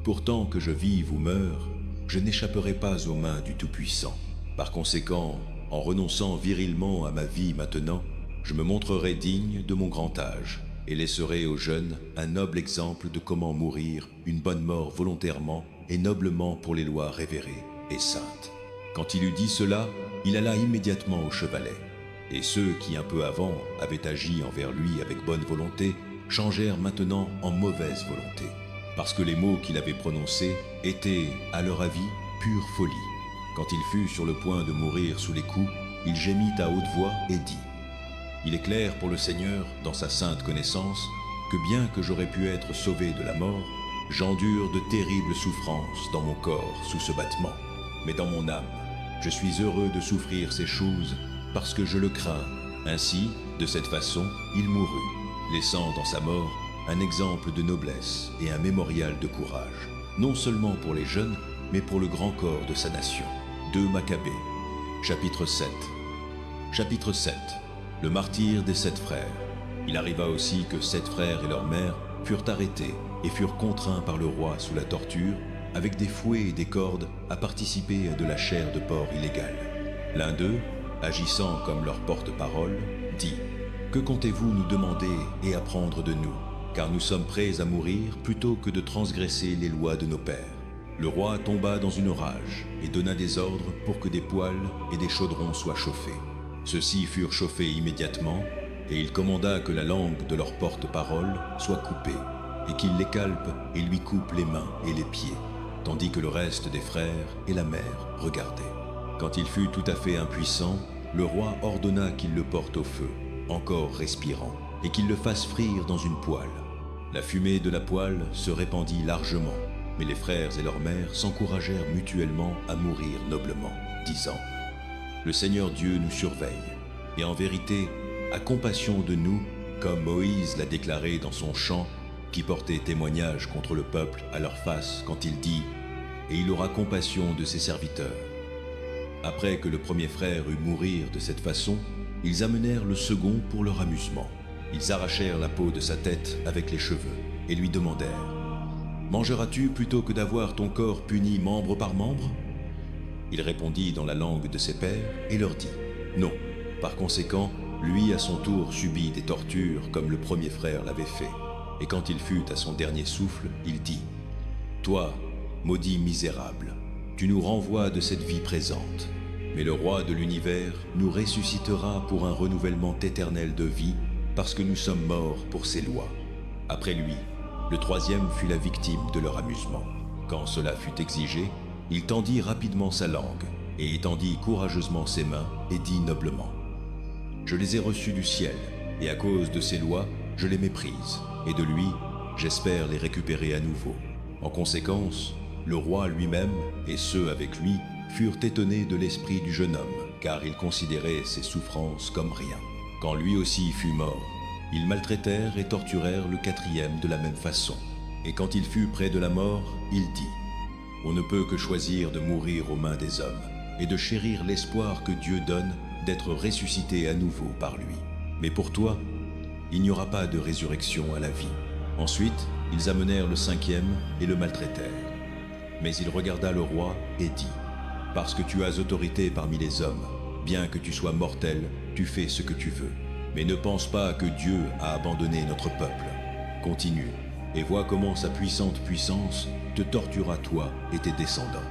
A: pourtant que je vive ou meure, je n'échapperai pas aux mains du Tout-Puissant. Par conséquent, en renonçant virilement à ma vie maintenant, je me montrerai digne de mon grand âge et laisserai aux jeunes un noble exemple de comment mourir une bonne mort volontairement et noblement pour les lois révérées et saintes. » Quand il eut dit cela, il alla immédiatement au chevalet, et ceux qui un peu avant avaient agi envers lui avec bonne volonté changèrent maintenant en mauvaise volonté, parce que les mots qu'il avait prononcés étaient, à leur avis, pure folie. Quand il fut sur le point de mourir sous les coups, il gémit à haute voix et dit « Il est clair pour le Seigneur, dans sa sainte connaissance, que bien que j'aurais pu être sauvé de la mort, j'endure de terribles souffrances dans mon corps sous ce battement. Mais dans mon âme, je suis heureux de souffrir ces choses parce que je le crains. » Ainsi, de cette façon, il mourut, laissant dans sa mort un exemple de noblesse et un mémorial de courage, non seulement pour les jeunes, mais pour le grand corps de sa nation. 2 Maccabées, chapitre 7. Chapitre 7. Le martyre des 7 frères. Il arriva aussi que 7 frères et leur mère furent arrêtés et furent contraints par le roi sous la torture, avec des fouets et des cordes, à participer à de la chair de porc illégale. L'un d'eux, agissant comme leur porte-parole, dit « Que comptez-vous nous demander et apprendre de nous ? Car nous sommes prêts à mourir plutôt que de transgresser les lois de nos pères. » Le roi tomba dans une rage et donna des ordres pour que des poêles et des chaudrons soient chauffés. Ceux-ci furent chauffés immédiatement, et il commanda que la langue de leur porte-parole soit coupée, et qu'il les calpe et lui coupe les mains et les pieds, tandis que le reste des frères et la mère regardaient. Quand il fut tout à fait impuissant, le roi ordonna qu'il le porte au feu, encore respirant, et qu'il le fasse frire dans une poêle. La fumée de la poêle se répandit largement, mais les frères et leur mère s'encouragèrent mutuellement à mourir noblement, disant « Le Seigneur Dieu nous surveille, et en vérité a compassion de nous, comme Moïse l'a déclaré dans son chant, qui portait témoignage contre le peuple à leur face quand il dit « Et il aura compassion de ses serviteurs. » Après que le premier frère eut mourir de cette façon, ils amenèrent le second pour leur amusement. Ils arrachèrent la peau de sa tête avec les cheveux et lui demandèrent « Mangeras-tu plutôt que d'avoir ton corps puni membre par membre ?» Il répondit dans la langue de ses pères et leur dit « Non. » Par conséquent, lui à son tour subit des tortures comme le premier frère l'avait fait. Et quand il fut à son dernier souffle, il dit « Toi, maudit misérable, tu nous renvoies de cette vie présente, Mais le roi de l'univers nous ressuscitera pour un renouvellement éternel de vie, parce que nous sommes morts pour ses lois. Après lui, le troisième fut la victime de leur amusement. Quand cela fut exigé, il tendit rapidement sa langue, et étendit courageusement ses mains, et dit noblement: « Je les ai reçus du ciel, et à cause de ces lois, je les méprise, et de lui, j'espère les récupérer à nouveau. » En conséquence, le roi lui-même, et ceux avec lui, furent étonnés de l'esprit du jeune homme, car ils considéraient ses souffrances comme rien. Quand lui aussi fut mort, ils maltraitèrent et torturèrent le quatrième de la même façon. Et quand il fut près de la mort, il dit: « On ne peut que choisir de mourir aux mains des hommes, et de chérir l'espoir que Dieu donne d'être ressuscité à nouveau par lui. Mais pour toi, il n'y aura pas de résurrection à la vie. » Ensuite, ils amenèrent le cinquième et le maltraitèrent. Mais il regarda le roi et dit: « Parce que tu as autorité parmi les hommes, bien que tu sois mortel, tu fais ce que tu veux. Mais ne pense pas que Dieu a abandonné notre peuple. Continue, et vois comment sa puissante puissance te torturera toi et tes descendants. »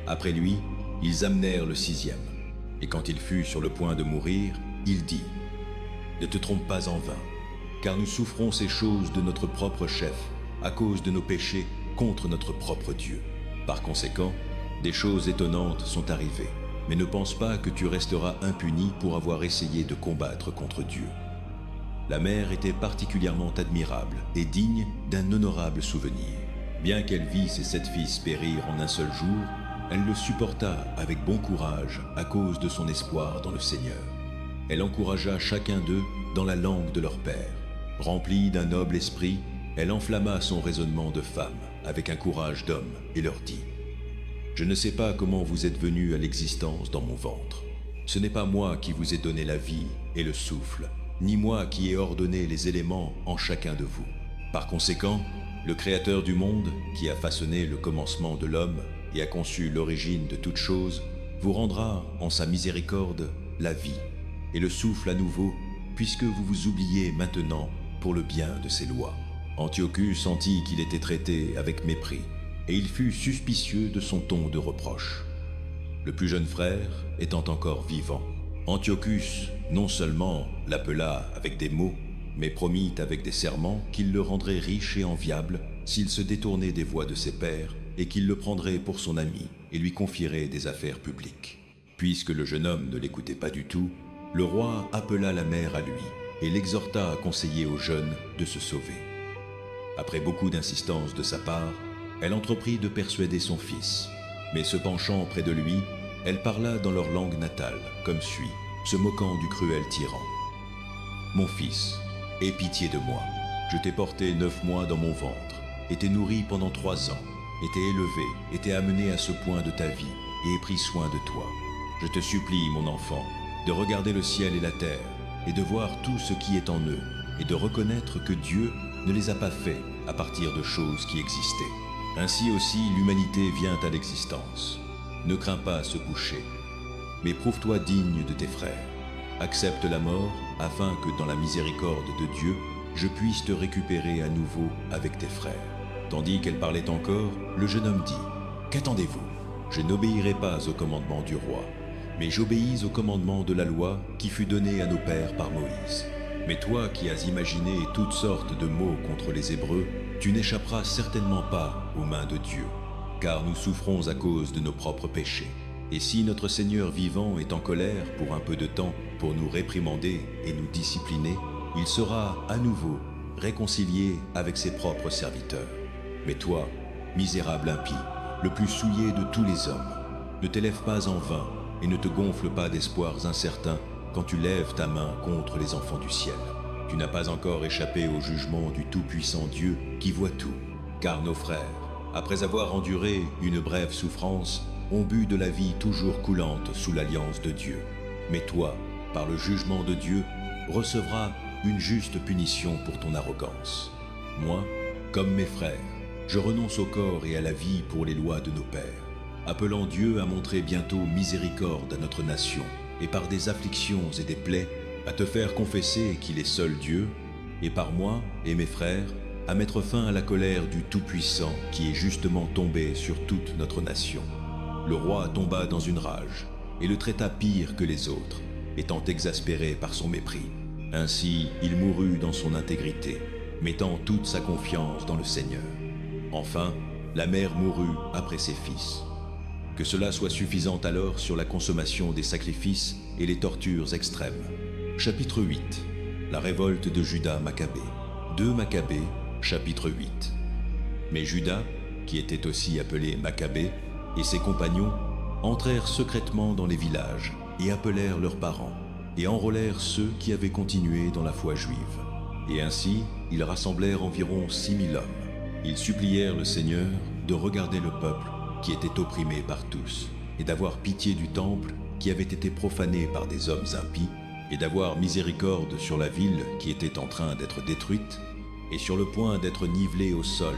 A: Après lui, ils amenèrent le sixième. Et quand il fut sur le point de mourir, il dit: « Ne te trompe pas en vain, car nous souffrons ces choses de notre propre chef, à cause de nos péchés contre notre propre Dieu. Par conséquent, des choses étonnantes sont arrivées, mais ne pense pas que tu resteras impuni pour avoir essayé de combattre contre Dieu. » La mère était particulièrement admirable et digne d'un honorable souvenir. Bien qu'elle vît ses 7 fils périr en un seul jour, elle le supporta avec bon courage à cause de son espoir dans le Seigneur. Elle encouragea chacun d'eux dans la langue de leur père. Remplie d'un noble esprit, elle enflamma son raisonnement de femme avec un courage d'homme et leur dit: « Je ne sais pas comment vous êtes venus à l'existence dans mon ventre. Ce n'est pas moi qui vous ai donné la vie et le souffle, ni moi qui ai ordonné les éléments en chacun de vous. Par conséquent, le Créateur du monde, qui a façonné le commencement de l'homme et a conçu l'origine de toutes choses, vous rendra, en sa miséricorde, la vie et le souffle à nouveau, puisque vous vous oubliez maintenant pour le bien de ses lois. » Antiochus sentit qu'il était traité avec mépris, et il fut suspicieux de son ton de reproche. Le plus jeune frère étant encore vivant, Antiochus non seulement l'appela avec des mots, mais promit avec des serments qu'il le rendrait riche et enviable s'il se détournait des voies de ses pères, et qu'il le prendrait pour son ami et lui confierait des affaires publiques. Puisque le jeune homme ne l'écoutait pas du tout, le roi appela la mère à lui et l'exhorta à conseiller au jeune de se sauver. Après beaucoup d'insistance de sa part, elle entreprit de persuader son fils, mais se penchant près de lui, elle parla dans leur langue natale, comme suit, se moquant du cruel tyran. « Mon fils, aie pitié de moi. Je t'ai porté 9 mois dans mon ventre, et t'ai nourri pendant 3 ans, et t'ai élevé, et t'ai amené à ce point de ta vie, et ai pris soin de toi. Je te supplie, mon enfant, de regarder le ciel et la terre, et de voir tout ce qui est en eux, et de reconnaître que Dieu ne les a pas faits à partir de choses qui existaient. Ainsi aussi l'humanité vient à l'existence. Ne crains pas ce coucher, mais prouve-toi digne de tes frères. Accepte la mort, afin que dans la miséricorde de Dieu, je puisse te récupérer à nouveau avec tes frères. » Tandis qu'elle parlait encore, le jeune homme dit: « Qu'attendez-vous? Je n'obéirai pas au commandement du roi, mais j'obéis au commandement de la loi qui fut donnée à nos pères par Moïse. Mais toi qui as imaginé toutes sortes de maux contre les Hébreux, tu n'échapperas certainement pas aux mains de Dieu, car nous souffrons à cause de nos propres péchés. Et si notre Seigneur vivant est en colère pour un peu de temps pour nous réprimander et nous discipliner, il sera à nouveau réconcilié avec ses propres serviteurs. Mais toi, misérable impie, le plus souillé de tous les hommes, ne t'élève pas en vain et ne te gonfle pas d'espoirs incertains quand tu lèves ta main contre les enfants du ciel. Tu n'as pas encore échappé au jugement du tout-puissant Dieu qui voit tout, car nos frères, après avoir enduré une brève souffrance, ont bu de la vie toujours coulante sous l'alliance de Dieu. Mais toi, par le jugement de Dieu, recevras une juste punition pour ton arrogance. Moi, comme mes frères, je renonce au corps et à la vie pour les lois de nos pères, appelant Dieu à montrer bientôt miséricorde à notre nation, et par des afflictions et des plaies, à te faire confesser qu'il est seul Dieu, et par moi et mes frères, à mettre fin à la colère du Tout-Puissant qui est justement tombé sur toute notre nation. » Le roi tomba dans une rage, et le traita pire que les autres, étant exaspéré par son mépris. Ainsi, il mourut dans son intégrité, mettant toute sa confiance dans le Seigneur. Enfin, la mère mourut après ses fils. Que cela soit suffisant alors sur la consommation des sacrifices et les tortures extrêmes. Chapitre 8. La révolte de Judas Maccabée. 2 Maccabées, chapitre 8. Mais Judas, qui était aussi appelé Maccabée, et ses compagnons entrèrent secrètement dans les villages et appelèrent leurs parents, et enrôlèrent ceux qui avaient continué dans la foi juive. Et ainsi, ils rassemblèrent environ 6000 hommes. Ils supplièrent le Seigneur de regarder le peuple qui était opprimé par tous, et d'avoir pitié du temple qui avait été profané par des hommes impies, et d'avoir miséricorde sur la ville qui était en train d'être détruite, et sur le point d'être nivelée au sol,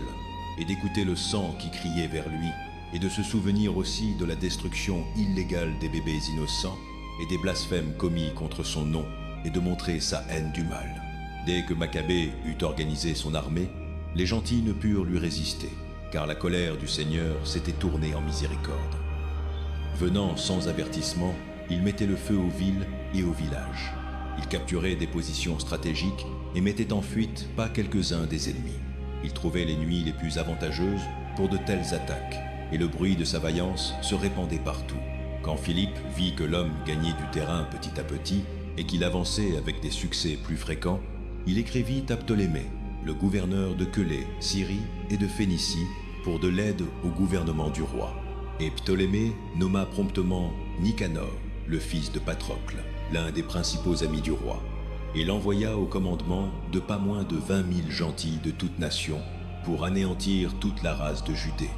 A: et d'écouter le sang qui criait vers lui, et de se souvenir aussi de la destruction illégale des bébés innocents, et des blasphèmes commis contre son nom, et de montrer sa haine du mal. Dès que Maccabée eut organisé son armée, les gentils ne purent lui résister, car la colère du Seigneur s'était tournée en miséricorde. Venant sans avertissement, il mettait le feu aux villes et aux villages. Il capturait des positions stratégiques et mettait en fuite pas quelques-uns des ennemis. Il trouvait les nuits les plus avantageuses pour de telles attaques, et le bruit de sa vaillance se répandait partout. Quand Philippe vit que l'homme gagnait du terrain petit à petit et qu'il avançait avec des succès plus fréquents, il écrivit à Ptolémée, le gouverneur de Quelée, Syrie et de Phénicie, pour de l'aide au gouvernement du roi. Et Ptolémée nomma promptement Nicanor, le fils de Patrocle, l'un des principaux amis du roi, et l'envoya au commandement de pas moins de 20 000 gentils de toute nation pour anéantir toute la race de Judée.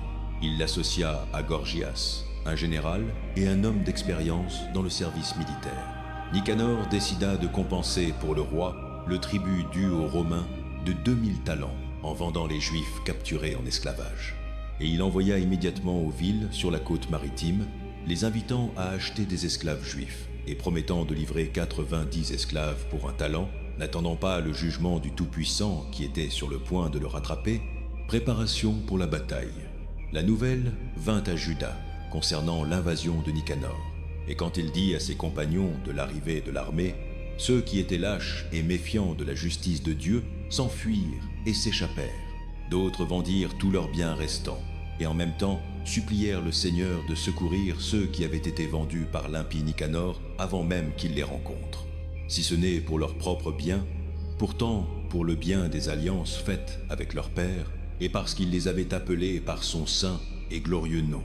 A: Il l'associa à Gorgias, un général et un homme d'expérience dans le service militaire. Nicanor décida de compenser pour le roi le tribut dû aux Romains de 2000 talents en vendant les Juifs capturés en esclavage. Et il envoya immédiatement aux villes sur la côte maritime, les invitant à acheter des esclaves juifs et promettant de livrer 90 esclaves pour un talent, n'attendant pas le jugement du Tout-Puissant qui était sur le point de le rattraper. Préparation pour la bataille. La nouvelle vint à Judas concernant l'invasion de Nicanor. Et quand il dit à ses compagnons de l'arrivée de l'armée, ceux qui étaient lâches et méfiants de la justice de Dieu s'enfuirent et s'échappèrent. D'autres vendirent tous leurs biens restants, et en même temps supplièrent le Seigneur de secourir ceux qui avaient été vendus par l'impie Nicanor avant même qu'il les rencontre. Si ce n'est pour leur propre bien, pourtant pour le bien des alliances faites avec leur père, et parce qu'il les avait appelés par son saint et glorieux nom.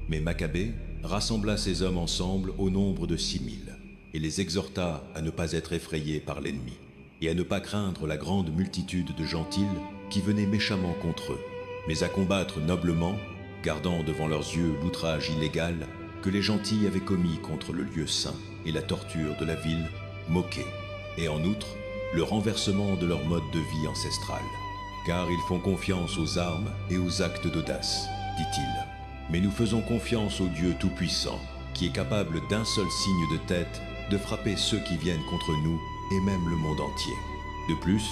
A: Mais Maccabée rassembla ses hommes ensemble au nombre de 6000, et les exhorta à ne pas être effrayés par l'ennemi, et à ne pas craindre la grande multitude de gentils qui venaient méchamment contre eux, mais à combattre noblement, gardant devant leurs yeux l'outrage illégal que les gentils avaient commis contre le lieu saint et la torture de la ville moquée, et en outre, le renversement de leur mode de vie ancestral. Car ils font confiance aux armes et aux actes d'audace, dit-il. Mais nous faisons confiance au Dieu Tout-Puissant, qui est capable d'un seul signe de tête de frapper ceux qui viennent contre nous et même le monde entier. De plus,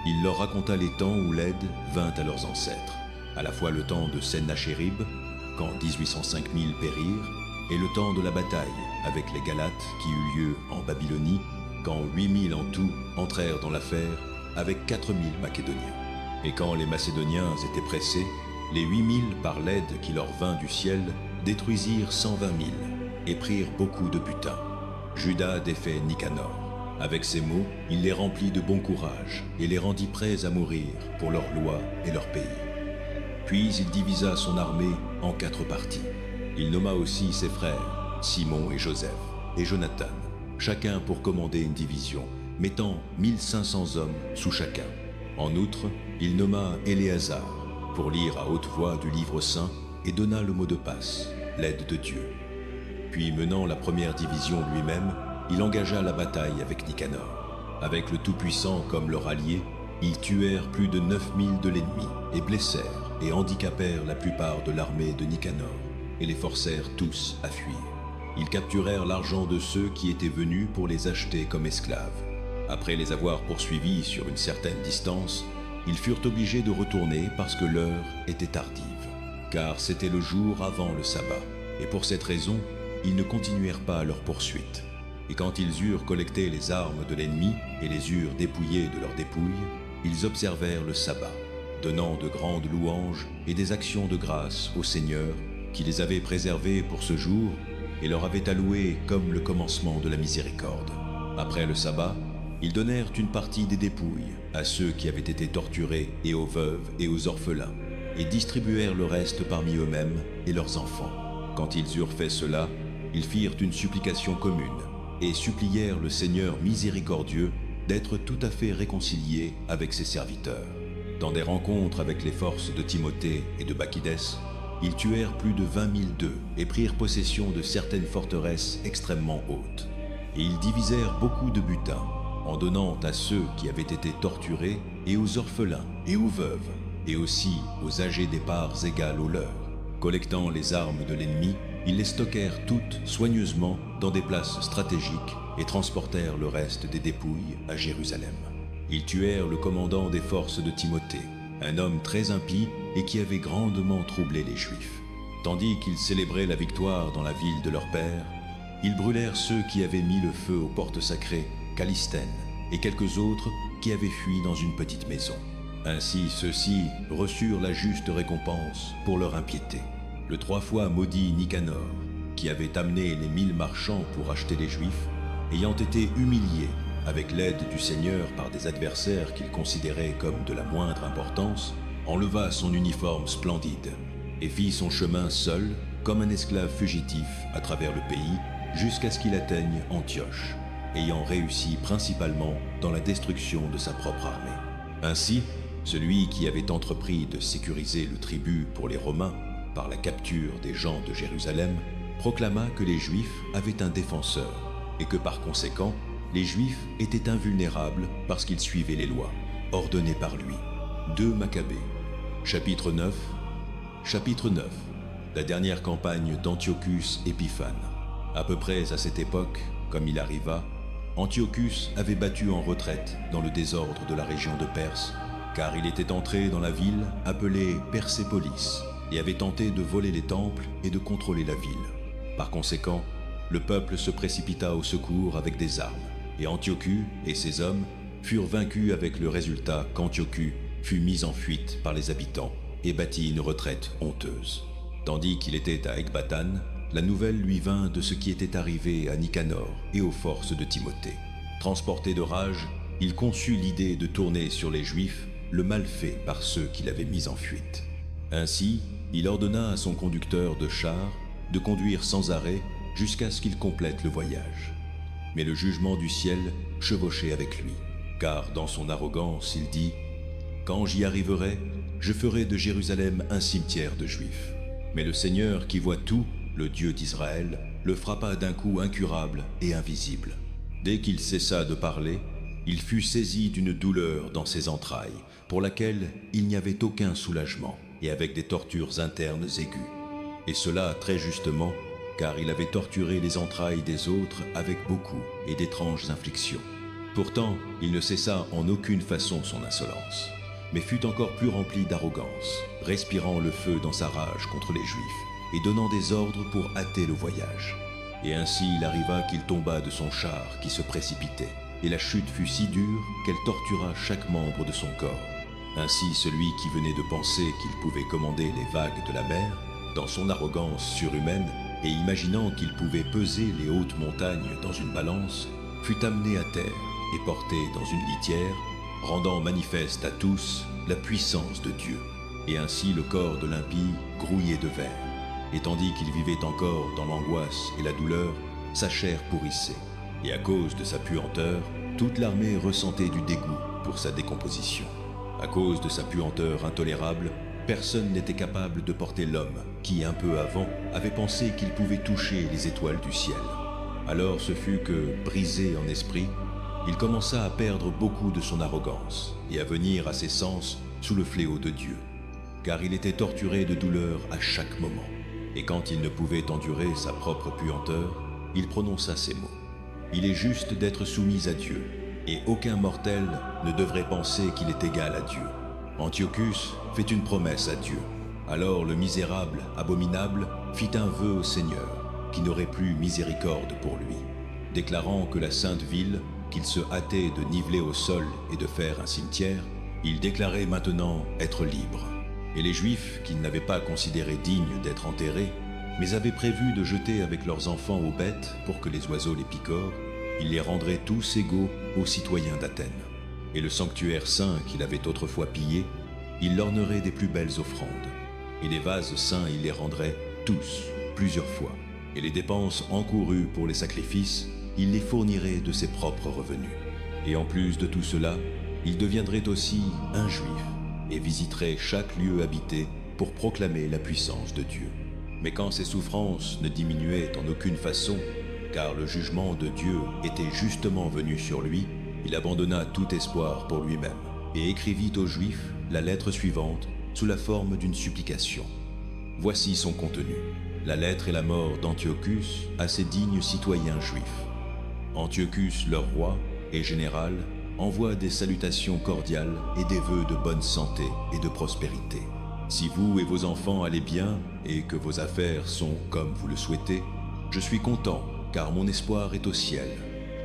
A: il leur raconta les temps où l'aide vint à leurs ancêtres, à la fois le temps de Sennachérib, quand 1805 000 périrent, et le temps de la bataille avec les Galates qui eut lieu en Babylonie, quand 8 000 en tout entrèrent dans l'affaire avec 4 000 Macédoniens. Et quand les Macédoniens étaient pressés, les 8 000 par l'aide qui leur vint du ciel détruisirent 120 000 et prirent beaucoup de butin. Judas défait Nicanor. Avec ces mots, il les remplit de bon courage et les rendit prêts à mourir pour leur loi et leur pays. Puis il divisa son armée en 4 parties. Il nomma aussi ses frères, Simon et Joseph, et Jonathan, chacun pour commander une division, mettant 1500 hommes sous chacun. En outre, il nomma Éléazar pour lire à haute voix du livre saint et donna le mot de passe, l'aide de Dieu. Puis menant la première division lui-même, il engagea la bataille avec Nicanor. Avec le Tout-Puissant comme leur allié, ils tuèrent plus de 9000 de l'ennemi et blessèrent et handicapèrent la plupart de l'armée de Nicanor et les forcèrent tous à fuir. Ils capturèrent l'argent de ceux qui étaient venus pour les acheter comme esclaves. Après les avoir poursuivis sur une certaine distance, ils furent obligés de retourner parce que l'heure était tardive, car c'était le jour avant le sabbat, et pour cette raison, ils ne continuèrent pas leur poursuite. Et quand ils eurent collecté les armes de l'ennemi et les eurent dépouillées de leurs dépouilles, ils observèrent le sabbat, donnant de grandes louanges et des actions de grâce au Seigneur qui les avait préservés pour ce jour et leur avait alloué comme le commencement de la miséricorde. Après le sabbat, ils donnèrent une partie des dépouilles à ceux qui avaient été torturés et aux veuves et aux orphelins, et distribuèrent le reste parmi eux-mêmes et leurs enfants. Quand ils eurent fait cela, ils firent une supplication commune et supplièrent le Seigneur miséricordieux d'être tout à fait réconcilié avec ses serviteurs. Dans des rencontres avec les forces de Timothée et de Bakidès, ils tuèrent plus de 20 000 d'eux et prirent possession de certaines forteresses extrêmement hautes. Et ils divisèrent beaucoup de butin, en donnant à ceux qui avaient été torturés et aux orphelins et aux veuves, et aussi aux âgés des parts égales aux leurs. Collectant les armes de l'ennemi, ils les stockèrent toutes soigneusement dans des places stratégiques et transportèrent le reste des dépouilles à Jérusalem. Ils tuèrent le commandant des forces de Timothée, un homme très impie et qui avait grandement troublé les Juifs. Tandis qu'ils célébraient la victoire dans la ville de leur père, ils brûlèrent ceux qui avaient mis le feu aux portes sacrées, Calistène, et quelques autres qui avaient fui dans une petite maison. Ainsi ceux-ci reçurent la juste récompense pour leur impiété. Le 3 fois maudit Nicanor, qui avait amené les 1000 marchands pour acheter les Juifs, ayant été humilié avec l'aide du Seigneur par des adversaires qu'il considérait comme de la moindre importance, enleva son uniforme splendide et fit son chemin seul, comme un esclave fugitif à travers le pays, jusqu'à ce qu'il atteigne Antioche, ayant réussi principalement dans la destruction de sa propre armée. Ainsi, celui qui avait entrepris de sécuriser le tribut pour les Romains par la capture des gens de Jérusalem proclama que les Juifs avaient un défenseur et que par conséquent, les Juifs étaient invulnérables parce qu'ils suivaient les lois, ordonnées par lui. 2 Maccabées, chapitre 9. Chapitre 9. La dernière campagne d'Antiochus Épiphane. À peu près à cette époque, comme il arriva, Antiochus avait battu en retraite dans le désordre de la région de Perse, car il était entré dans la ville appelée Persépolis et avait tenté de voler les temples et de contrôler la ville. Par conséquent, le peuple se précipita au secours avec des armes, et Antiochus et ses hommes furent vaincus avec le résultat qu'Antiochus fut mis en fuite par les habitants et bâtit une retraite honteuse. Tandis qu'il était à Ecbatane, la nouvelle lui vint de ce qui était arrivé à Nicanor et aux forces de Timothée. Transporté de rage, il conçut l'idée de tourner sur les Juifs le mal fait par ceux qui l'avaient mis en fuite. Ainsi, il ordonna à son conducteur de char de conduire sans arrêt jusqu'à ce qu'il complète le voyage. Mais le jugement du ciel chevauchait avec lui, car dans son arrogance, il dit « Quand j'y arriverai, je ferai de Jérusalem un cimetière de Juifs. » Mais le Seigneur qui voit tout, le Dieu d'Israël, le frappa d'un coup incurable et invisible. Dès qu'il cessa de parler, il fut saisi d'une douleur dans ses entrailles, pour laquelle il n'y avait aucun soulagement, et avec des tortures internes aiguës. Et cela très justement, car il avait torturé les entrailles des autres avec beaucoup et d'étranges inflictions. Pourtant, il ne cessa en aucune façon son insolence, mais fut encore plus rempli d'arrogance, respirant le feu dans sa rage contre les Juifs et donnant des ordres pour hâter le voyage. Et ainsi il arriva qu'il tomba de son char qui se précipitait, et la chute fut si dure qu'elle tortura chaque membre de son corps. Ainsi celui qui venait de penser qu'il pouvait commander les vagues de la mer, dans son arrogance surhumaine, et imaginant qu'il pouvait peser les hautes montagnes dans une balance, fut amené à terre et porté dans une litière, rendant manifeste à tous la puissance de Dieu. Et ainsi le corps de l'impie grouillait de verre, et tandis qu'il vivait encore dans l'angoisse et la douleur, sa chair pourrissait, et à cause de sa puanteur, toute l'armée ressentait du dégoût pour sa décomposition. À cause de sa puanteur intolérable, personne n'était capable de porter l'homme qui, un peu avant, avait pensé qu'il pouvait toucher les étoiles du ciel. Alors ce fut que, brisé en esprit, il commença à perdre beaucoup de son arrogance et à venir à ses sens sous le fléau de Dieu, car il était torturé de douleur à chaque moment. Et quand il ne pouvait endurer sa propre puanteur, il prononça ces mots. « Il est juste d'être soumis à Dieu, et aucun mortel ne devrait penser qu'il est égal à Dieu. » Antiochus fait une promesse à Dieu. Alors le misérable, abominable, fit un vœu au Seigneur, qui n'aurait plus miséricorde pour lui, déclarant que la sainte ville, qu'il se hâtait de niveler au sol et de faire un cimetière, il déclarait maintenant être libre. Et les Juifs, qu'il n'avait pas considérés dignes d'être enterrés, mais avaient prévu de jeter avec leurs enfants aux bêtes pour que les oiseaux les picorent, il les rendrait tous égaux aux citoyens d'Athènes. Et le sanctuaire saint qu'il avait autrefois pillé, il l'ornerait des plus belles offrandes. Et les vases saints, il les rendrait tous, plusieurs fois. Et les dépenses encourues pour les sacrifices, il les fournirait de ses propres revenus. Et en plus de tout cela, il deviendrait aussi un Juif et visiterait chaque lieu habité pour proclamer la puissance de Dieu. Mais quand ses souffrances ne diminuaient en aucune façon, car le jugement de Dieu était justement venu sur lui, il abandonna tout espoir pour lui-même et écrivit aux Juifs la lettre suivante sous la forme d'une supplication. Voici son contenu. La lettre est la mort d'Antiochus à ses dignes citoyens juifs. Antiochus, leur roi et général, envoie des salutations cordiales et des vœux de bonne santé et de prospérité. Si vous et vos enfants allez bien et que vos affaires sont comme vous le souhaitez, je suis content car mon espoir est au ciel.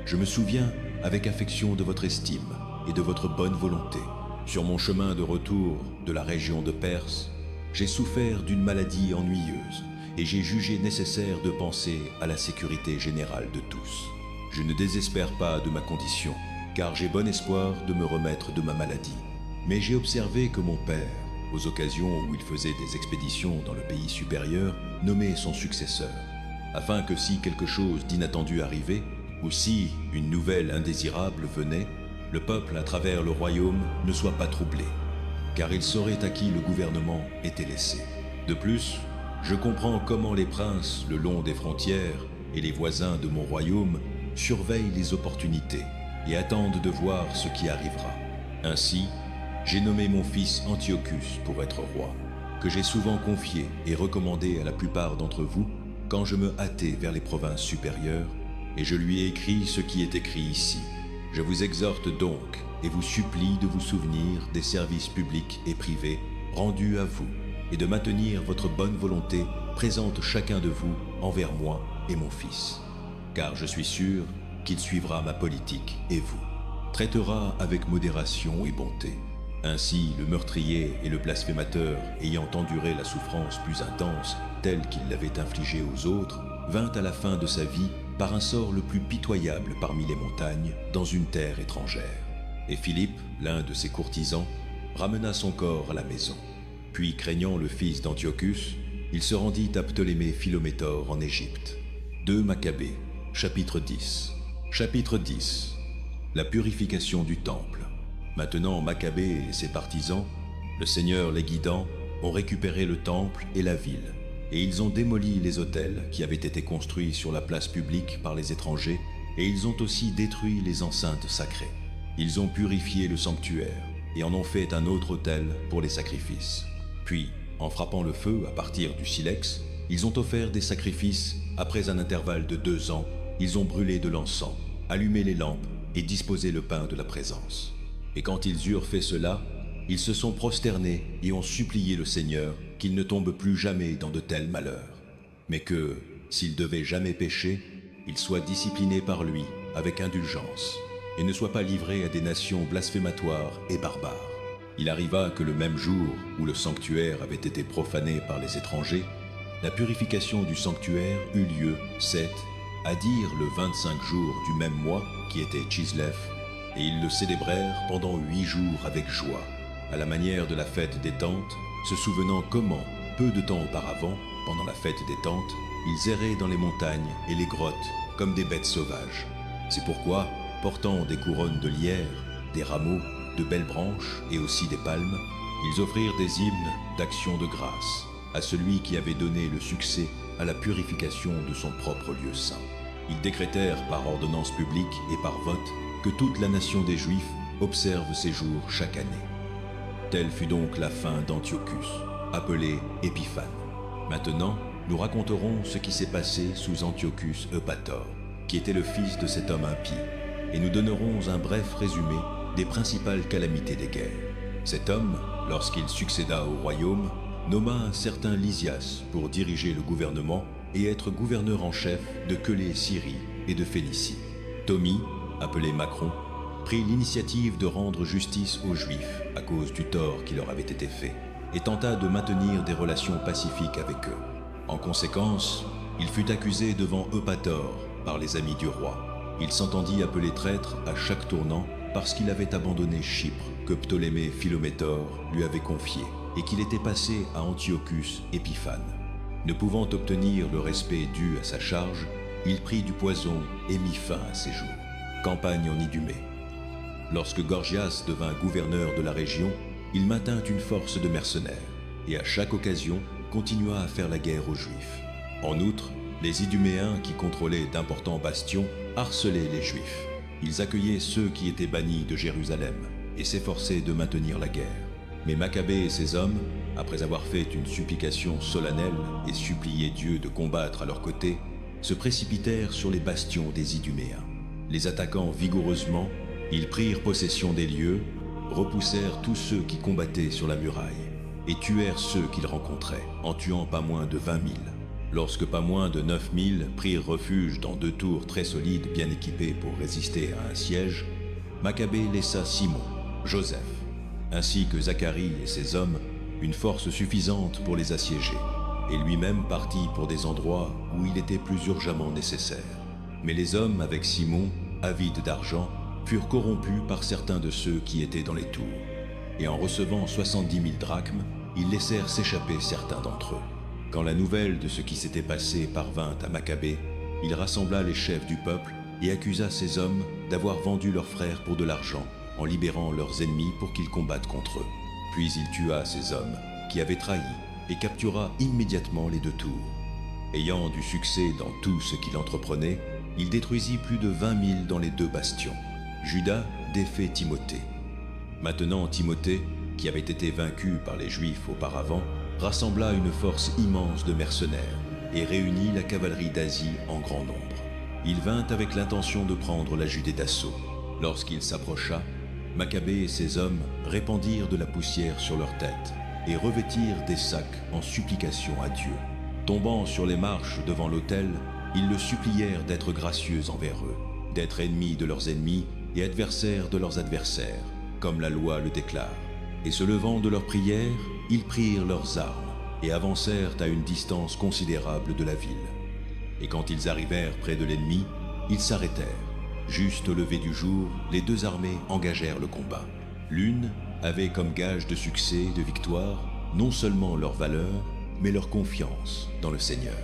A: Je me souviens avec affection de votre estime et de votre bonne volonté. Sur mon chemin de retour de la région de Perse, j'ai souffert d'une maladie ennuyeuse et j'ai jugé nécessaire de penser à la sécurité générale de tous. Je ne désespère pas de ma condition, car j'ai bon espoir de me remettre de ma maladie. Mais j'ai observé que mon père, aux occasions où il faisait des expéditions dans le pays supérieur, nommait son successeur, afin que si quelque chose d'inattendu arrivait, ou si une nouvelle indésirable venait, le peuple à travers le royaume ne soit pas troublé, car il saurait à qui le gouvernement était laissé. De plus, je comprends comment les princes le long des frontières et les voisins de mon royaume surveillent les opportunités et attendent de voir ce qui arrivera. Ainsi, j'ai nommé mon fils Antiochus pour être roi, que j'ai souvent confié et recommandé à la plupart d'entre vous quand je me hâtais vers les provinces supérieures, et je lui ai écrit ce qui est écrit ici. Je vous exhorte donc et vous supplie de vous souvenir des services publics et privés rendus à vous, et de maintenir votre bonne volonté présente chacun de vous envers moi et mon fils. Car je suis sûr qu'il suivra ma politique et vous, traitera avec modération et bonté. Ainsi, le meurtrier et le blasphémateur, ayant enduré la souffrance plus intense, telle qu'il l'avait infligée aux autres, vint à la fin de sa vie par un sort le plus pitoyable parmi les montagnes, dans une terre étrangère. Et Philippe, l'un de ses courtisans, ramena son corps à la maison. Puis, craignant le fils d'Antiochus, il se rendit à Ptolémée Philométor en Égypte. 2 Maccabées, chapitre 10. Chapitre 10. La purification du temple. Maintenant, Maccabée et ses partisans, le Seigneur les guidant, ont récupéré le temple et la ville, et ils ont démoli les autels qui avaient été construits sur la place publique par les étrangers, et ils ont aussi détruit les enceintes sacrées. Ils ont purifié le sanctuaire et en ont fait un autre autel pour les sacrifices. Puis, en frappant le feu à partir du silex, ils ont offert des sacrifices. Après un intervalle de 2 ans, ils ont brûlé de l'encens, allumé les lampes et disposé le pain de la présence. Et quand ils eurent fait cela, ils se sont prosternés et ont supplié le Seigneur qu'il ne tombe plus jamais dans de tels malheurs, mais que, s'il devait jamais pécher, il soit discipliné par lui avec indulgence et ne soit pas livré à des nations blasphématoires et barbares. Il arriva que le même jour où le sanctuaire avait été profané par les étrangers, la purification du sanctuaire eut lieu, à dire le 25 jours du même mois qui était Chislev, et ils le célébrèrent pendant 8 jours avec joie, à la manière de la fête des tentes, se souvenant comment, peu de temps auparavant, pendant la fête des tentes, ils erraient dans les montagnes et les grottes comme des bêtes sauvages. C'est pourquoi, portant des couronnes de lierre, des rameaux, de belles branches et aussi des palmes, ils offrirent des hymnes d'action de grâce à celui qui avait donné le succès à la purification de son propre lieu saint. Ils décrétèrent par ordonnance publique et par vote que toute la nation des Juifs observe ces jours chaque année. Telle fut donc la fin d'Antiochus, appelé Épiphane. Maintenant, nous raconterons ce qui s'est passé sous Antiochus Eupator, qui était le fils de cet homme impie, et nous donnerons un bref résumé des principales calamités des guerres. Cet homme, lorsqu'il succéda au royaume, nomma un certain Lysias pour diriger le gouvernement et être gouverneur en chef de Quelée, Syrie et de Phénicie. Tomi, appelé Macron, prit l'initiative de rendre justice aux Juifs à cause du tort qui leur avait été fait et tenta de maintenir des relations pacifiques avec eux. En conséquence, il fut accusé devant Eupator par les amis du roi. Il s'entendit appeler traître à chaque tournant parce qu'il avait abandonné Chypre que Ptolémée Philométor lui avait confié et qu'il était passé à Antiochus Épiphane. Ne pouvant obtenir le respect dû à sa charge, il prit du poison et mit fin à ses jours. Campagne en Idumée. Lorsque Gorgias devint gouverneur de la région, il maintint une force de mercenaires et à chaque occasion continua à faire la guerre aux Juifs. En outre, les Iduméens qui contrôlaient d'importants bastions harcelaient les Juifs. Ils accueillaient ceux qui étaient bannis de Jérusalem et s'efforçaient de maintenir la guerre. Mais Maccabée et ses hommes, après avoir fait une supplication solennelle et supplié Dieu de combattre à leur côté, se précipitèrent sur les bastions des Iduméens. Les attaquant vigoureusement, ils prirent possession des lieux, repoussèrent tous ceux qui combattaient sur la muraille et tuèrent ceux qu'ils rencontraient, en tuant pas moins de 20 000. Lorsque pas moins de 9 000 prirent refuge dans 2 tours très solides bien équipées pour résister à un siège, Maccabée laissa Simon, Joseph, ainsi que Zacharie et ses hommes, une force suffisante pour les assiéger, et lui-même partit pour des endroits où il était plus urgemment nécessaire. Mais les hommes avec Simon, avides d'argent, furent corrompus par certains de ceux qui étaient dans les tours, et en recevant 70 000 drachmes, ils laissèrent s'échapper certains d'entre eux. Quand la nouvelle de ce qui s'était passé parvint à Maccabée, il rassembla les chefs du peuple et accusa ces hommes d'avoir vendu leurs frères pour de l'argent, en libérant leurs ennemis pour qu'ils combattent contre eux. Puis il tua ces hommes, qui avaient trahi, et captura immédiatement les 2 tours. Ayant du succès dans tout ce qu'il entreprenait, il détruisit plus de 20 000 dans les 2 bastions. Judas défait Timothée. Maintenant Timothée, qui avait été vaincu par les Juifs auparavant, rassembla une force immense de mercenaires et réunit la cavalerie d'Asie en grand nombre. Il vint avec l'intention de prendre la Judée d'assaut. Lorsqu'il s'approcha, Maccabée et ses hommes répandirent de la poussière sur leurs têtes et revêtirent des sacs en supplication à Dieu. Tombant sur les marches devant l'autel, ils le supplièrent d'être gracieux envers eux, d'être ennemis de leurs ennemis et adversaires de leurs adversaires, comme la loi le déclare. Et se levant de leur prière, ils prirent leurs armes et avancèrent à une distance considérable de la ville. Et quand ils arrivèrent près de l'ennemi, ils s'arrêtèrent. Juste au lever du jour, les 2 armées engagèrent le combat. L'une avait comme gage de succès et de victoire non seulement leur valeur, mais leur confiance dans le Seigneur,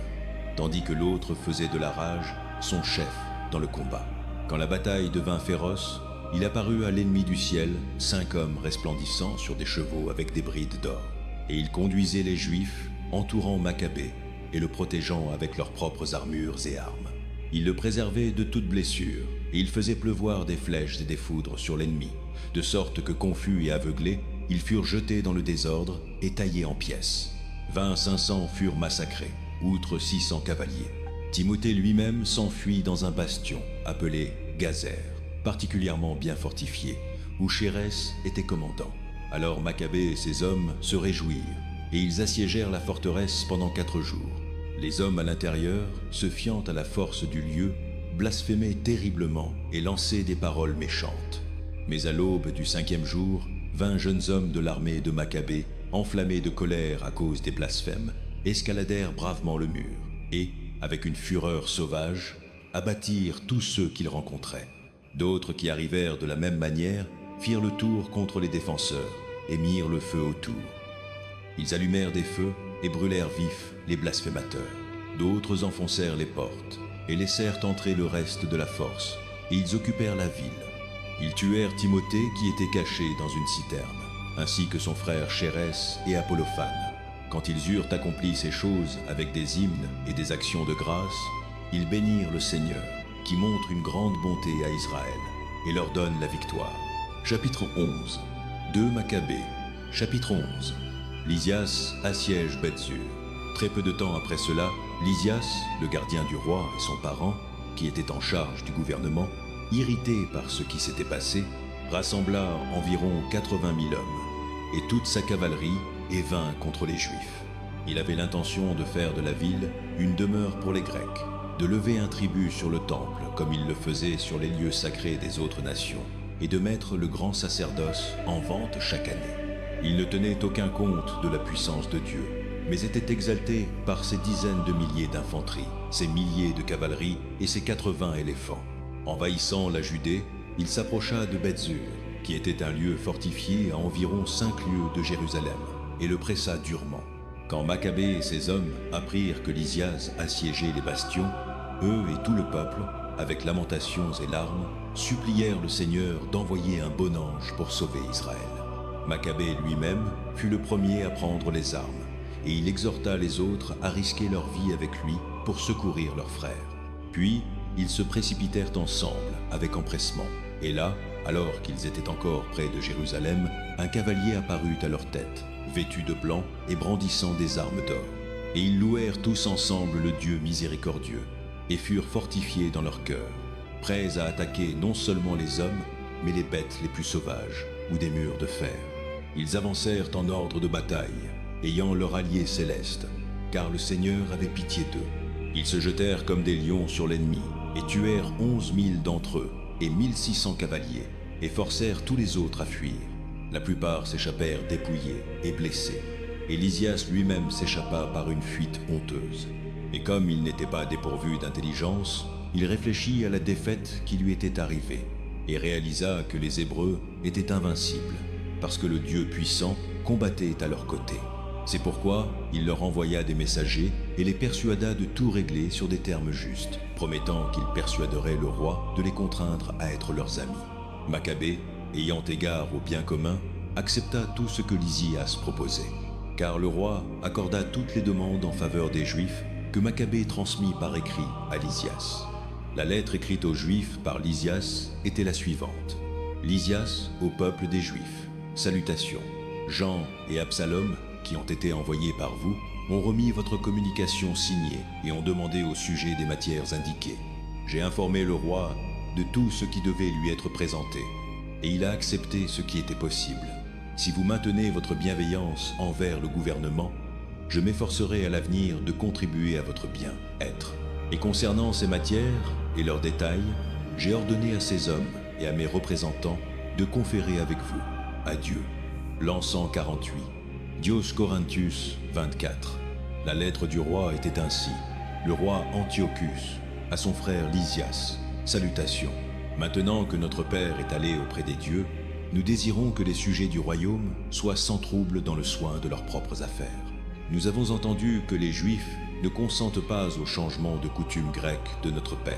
A: tandis que l'autre faisait de la rage son chef dans le combat. Quand la bataille devint féroce, il apparut à l'ennemi du ciel 5 hommes resplendissants sur des chevaux avec des brides d'or, et ils conduisaient les Juifs, entourant Maccabée et le protégeant avec leurs propres armures et armes. Ils le préservaient de toute blessure, et ils faisaient pleuvoir des flèches et des foudres sur l'ennemi, de sorte que, confus et aveuglés, ils furent jetés dans le désordre et taillés en pièces. 500 furent massacrés, outre 600 cavaliers. Timothée lui-même s'enfuit dans un bastion appelé Gazer, particulièrement bien fortifié, où Chérès était commandant. Alors Maccabée et ses hommes se réjouirent, et ils assiégèrent la forteresse pendant 4 jours. Les hommes à l'intérieur, se fiant à la force du lieu, blasphémaient terriblement et lançaient des paroles méchantes. Mais à l'aube du 5e jour, 20 jeunes hommes de l'armée de Maccabée, enflammés de colère à cause des blasphèmes, escaladèrent bravement le mur et, avec une fureur sauvage, abattirent tous ceux qu'ils rencontraient. D'autres qui arrivèrent de la même manière firent le tour contre les défenseurs et mirent le feu autour. Ils allumèrent des feux et brûlèrent vifs les blasphémateurs. D'autres enfoncèrent les portes et laissèrent entrer le reste de la force, et ils occupèrent la ville. Ils tuèrent Timothée qui était caché dans une citerne, ainsi que son frère Chérès et Apollophane. Quand ils eurent accompli ces choses avec des hymnes et des actions de grâce, ils bénirent le Seigneur, qui montre une grande bonté à Israël, et leur donne la victoire. Chapitre 11. 2 Maccabée. Chapitre 11. Lysias assiège Beth-Zur. Très peu de temps après cela, Lysias, le gardien du roi et son parent, qui était en charge du gouvernement, irrité par ce qui s'était passé, rassembla environ 80 000 hommes, et toute sa cavalerie, et vint contre les Juifs. Il avait l'intention de faire de la ville une demeure pour les Grecs, de lever un tribut sur le temple comme il le faisait sur les lieux sacrés des autres nations, et de mettre le grand sacerdoce en vente chaque année. Il ne tenait aucun compte de la puissance de Dieu, mais était exalté par ses dizaines de milliers d'infanterie, ses milliers de cavalerie et ses 80 éléphants. Envahissant la Judée, il s'approcha de Beth-Zur, qui était un lieu fortifié à environ 5 lieues de Jérusalem, et le pressa durement. Quand Maccabée et ses hommes apprirent que Lysias assiégeait les bastions, eux et tout le peuple, avec lamentations et larmes, supplièrent le Seigneur d'envoyer un bon ange pour sauver Israël. Maccabée lui-même fut le premier à prendre les armes, et il exhorta les autres à risquer leur vie avec lui pour secourir leurs frères. Puis, ils se précipitèrent ensemble avec empressement, et là, alors qu'ils étaient encore près de Jérusalem, un cavalier apparut à leur tête, vêtu de blanc et brandissant des armes d'or. Et ils louèrent tous ensemble le Dieu miséricordieux, et furent fortifiés dans leur cœur, prêts à attaquer non seulement les hommes, mais les bêtes les plus sauvages, ou des murs de fer. Ils avancèrent en ordre de bataille, ayant leur allié céleste, car le Seigneur avait pitié d'eux. Ils se jetèrent comme des lions sur l'ennemi, et tuèrent 11 000 d'entre eux, et 1600 cavaliers, et forcèrent tous les autres à fuir. La plupart s'échappèrent dépouillés et blessés, et Lysias lui-même s'échappa par une fuite honteuse. Et comme il n'était pas dépourvu d'intelligence, il réfléchit à la défaite qui lui était arrivée, et réalisa que les Hébreux étaient invincibles, parce que le Dieu puissant combattait à leur côté. C'est pourquoi il leur envoya des messagers et les persuada de tout régler sur des termes justes, promettant qu'il persuaderait le roi de les contraindre à être leurs amis. Maccabée, ayant égard au bien commun, accepta tout ce que Lysias proposait, car le roi accorda toutes les demandes en faveur des Juifs que Maccabée transmit par écrit à Lysias. La lettre écrite aux Juifs par Lysias était la suivante. Lysias au peuple des Juifs. Salutations. Jean et Absalom, qui ont été envoyés par vous, ont remis votre communication signée et ont demandé au sujet des matières indiquées. J'ai informé le roi de tout ce qui devait lui être présenté, et il a accepté ce qui était possible. Si vous maintenez votre bienveillance envers le gouvernement, je m'efforcerai à l'avenir de contribuer à votre bien-être. Et concernant ces matières et leurs détails, j'ai ordonné à ces hommes et à mes représentants de conférer avec vous. Adieu. L'an 148. Dioscorinthius 24. La lettre du roi était ainsi. Le roi Antiochus, à son frère Lysias, salutations. Maintenant que notre Père est allé auprès des dieux, nous désirons que les sujets du royaume soient sans trouble dans le soin de leurs propres affaires. Nous avons entendu que les Juifs ne consentent pas au changement de coutumes grecques de notre Père,